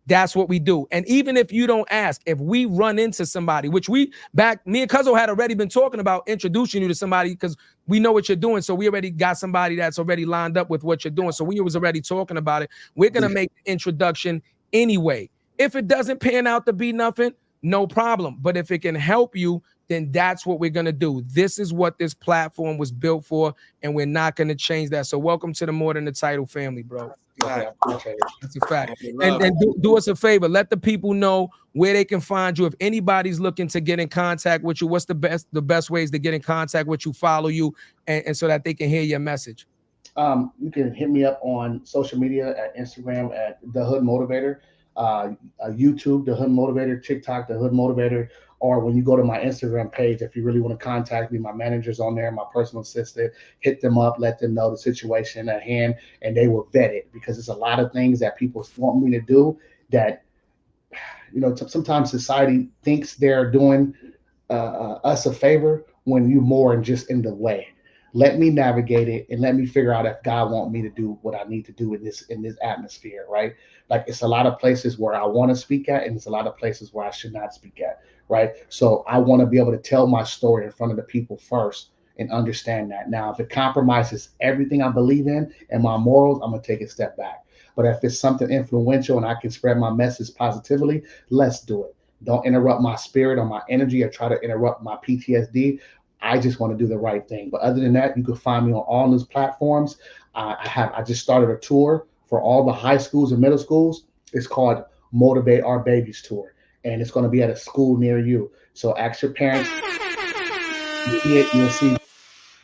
That's what we do. And even if you don't ask, if we run into somebody, which me and Cuzzo had already been talking about introducing you to somebody because we know what you're doing. So we already got somebody that's already lined up with what you're doing. So we was already talking about it. We're going to make the introduction anyway. If it doesn't pan out to be nothing, no problem. But if it can help you, then that's what we're going to do. This is what this platform was built for, and we're not going to change that. So welcome to the More Than the Title family, bro. That's a fact. And do us a favor. Let the people know where they can find you. If anybody's looking to get in contact with you, what's the best ways to get in contact with you, follow you, and so that they can hear your message? You can hit me up on social media at Instagram at The Hood Motivator. YouTube, The Hood Motivator, TikTok, The Hood Motivator, or when you go to my Instagram page, if you really want to contact me, my manager's on there, my personal assistant, hit them up, let them know the situation at hand, and they will vet it because there's a lot of things that people want me to do that, you know, sometimes society thinks they're doing us a favor when you're more than just in the way. Let me navigate it and let me figure out if God wants me to do what I need to do in this atmosphere, right? Like it's a lot of places where I want to speak at, and it's a lot of places where I should not speak at, right? So I want to be able to tell my story in front of the people first and understand that. Now, if it compromises everything I believe in and my morals, I'm gonna take a step back. But if it's something influential and I can spread my message positively, let's do it. Don't interrupt my spirit or my energy or try to interrupt my PTSD. I just want to do the right thing. But other than that, you can find me on all those platforms. I just started a tour for all the high schools and middle schools. It's called Motivate Our Babies Tour, and it's going to be at a school near you. So ask your parents. You see it,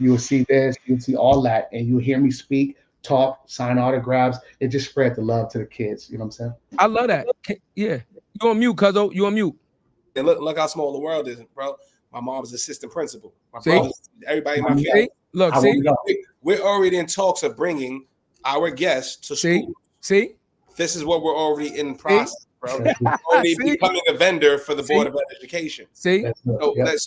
you'll see this, you'll see all that, and you'll hear me speak, talk, sign autographs. It just spread the love to the kids. You know what I'm saying? I love that. Yeah, you on mute, Cuzzo. You on mute. And look how small the world is, bro. My mom's assistant principal. My brothers, everybody in my family. Look, we're already in talks of bringing our guests to school. See, this is what we're already in process, bro. We're already becoming a vendor for the Board of Education. So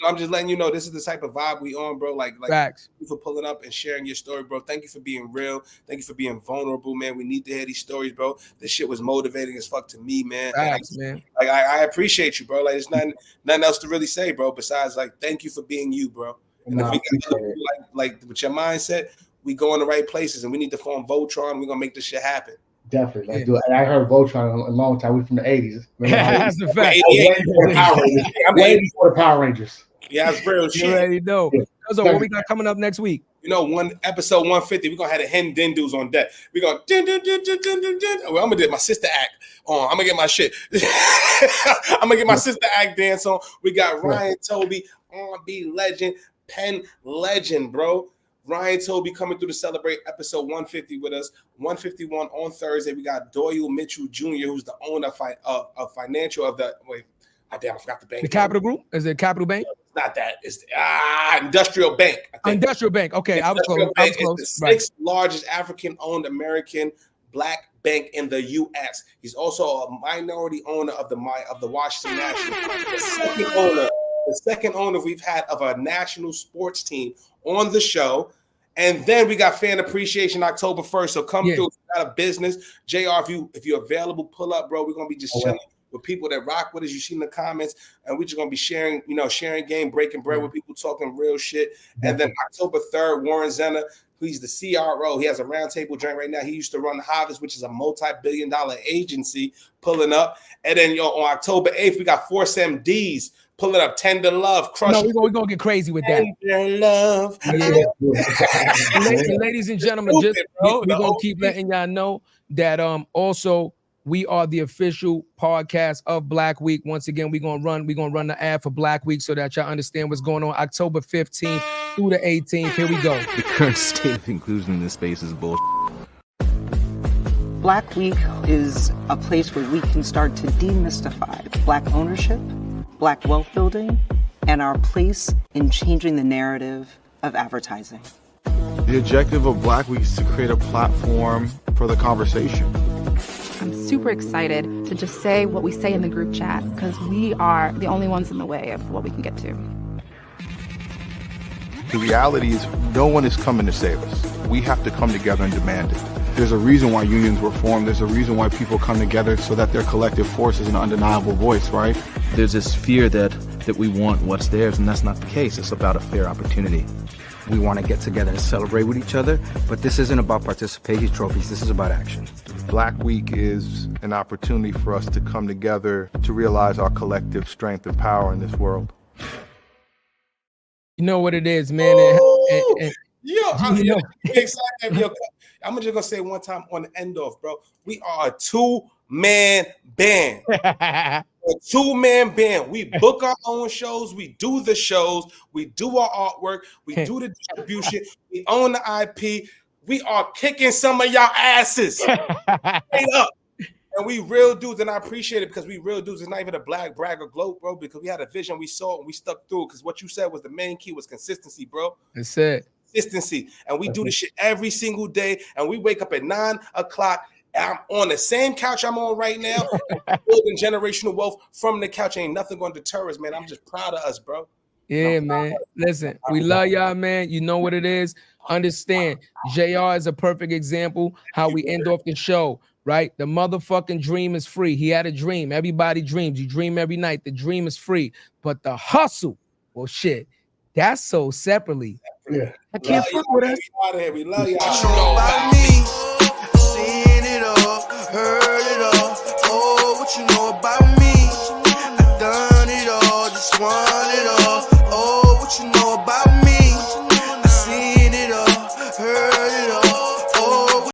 I'm just letting you know this is the type of vibe we on, bro. Like facts. Thank you for pulling up and sharing your story, bro. Thank you for being real. Thank you for being vulnerable, man. We need to hear these stories, bro. This shit was motivating as fuck to me, man. Facts, man. Like I appreciate you, bro. Like there's nothing else to really say, bro. Besides, like, thank you for being you, bro. And if we can, like with your mindset, we go in the right places, and we need to form Voltron. We're gonna make this shit happen. Definitely, let's do it. And I heard Voltron a long time. We're from the '80s. That's a fact. I'm waiting for the Power Rangers. Yeah, it's real shit. You already know. So what we got coming up next week? You know, episode 150, we're gonna have the hen dindus on deck. We're gonna din, din, din, din, din, din, din. Well, I'm gonna do my sister act on. I'm gonna get my shit. I'm gonna get my sister act dance on. We got Ryan Toby, R&B legend, pen legend, bro. Ryan Toby coming through to celebrate episode 150 with us. 151 on Thursday. We got Doyle Mitchell Jr., who's the owner of financial of the I forgot the bank. The Capital Group? Is it Capital Bank? It's not that. It's Industrial Bank. Industrial Bank. Okay, I was close. I was close. It's the sixth largest African-owned American Black bank in the U.S. He's also a minority owner of the Washington Nationals. The second owner we've had of a national sports team on the show. And then we got Fan Appreciation October 1st. So come through. If you got a business, Jayr, if you're available, pull up, bro. We're gonna be just chilling with people that rock with us. You see in the comments, and we're just gonna be sharing game, breaking bread with people, talking real shit. And then October 3rd, Warren Zenner, who's the CRO. He has a roundtable joint right now. He used to run Harvest, which is a multi-billion-dollar agency, pulling up. And then on October 8th, we got Force MDs pulling up. Tender Love, Crush. No, we're gonna get crazy with that. Tender Love. Ladies and gentlemen, we're gonna keep letting y'all know that also we are the official podcast of Black Week. Once again, we're gonna run the ad for Black Week so that y'all understand what's going on. October 15th through the 18th. Here we go. The current state of inclusion in this space is bullshit. Black Week is a place where we can start to demystify Black ownership, Black wealth building, and our place in changing the narrative of advertising. The objective of Black Week is to create a platform for the conversation. I'm super excited to just say what we say in the group chat because we are the only ones in the way of what we can get to. The reality is no one is coming to save us. We have to come together and demand it. There's a reason why unions were formed. There's a reason why people come together so that their collective force is an undeniable voice, right? There's this fear that we want what's theirs, and that's not the case. It's about a fair opportunity. We want to get together and celebrate with each other, but this isn't about participation trophies. This is about action. Black Week is an opportunity for us to come together to realize our collective strength and power in this world. You know what it is, man. I'm excited. I'm just gonna say one time on the end off, bro. We are a two-man band. A two-man band. We book our own shows. We do the shows. We do our artwork. We do the distribution. We own the IP. We are kicking some of y'all asses. Straight up. And we real dudes, and I appreciate it because we real dudes. It's not even a black brag or gloat, bro, because we had a vision, we saw it, and we stuck through. Because what you said was the main key was consistency, bro. That's it. Consistency. And we do this shit every single day. And we wake up at 9 o'clock. I'm on the same couch I'm on right now, building generational wealth from the couch. Ain't nothing going to deter us, man. I'm just proud of us, bro. Yeah, man. Listen, we love y'all, man. You know what it is. Understand, Jayr is a perfect example how we end off the show, right? The motherfucking dream is free. He had a dream. Everybody dreams. You dream every night. The dream is free. But the hustle, well, shit, that's so separately. Yeah. I can't fuck with us. We love y'all. What you know about me?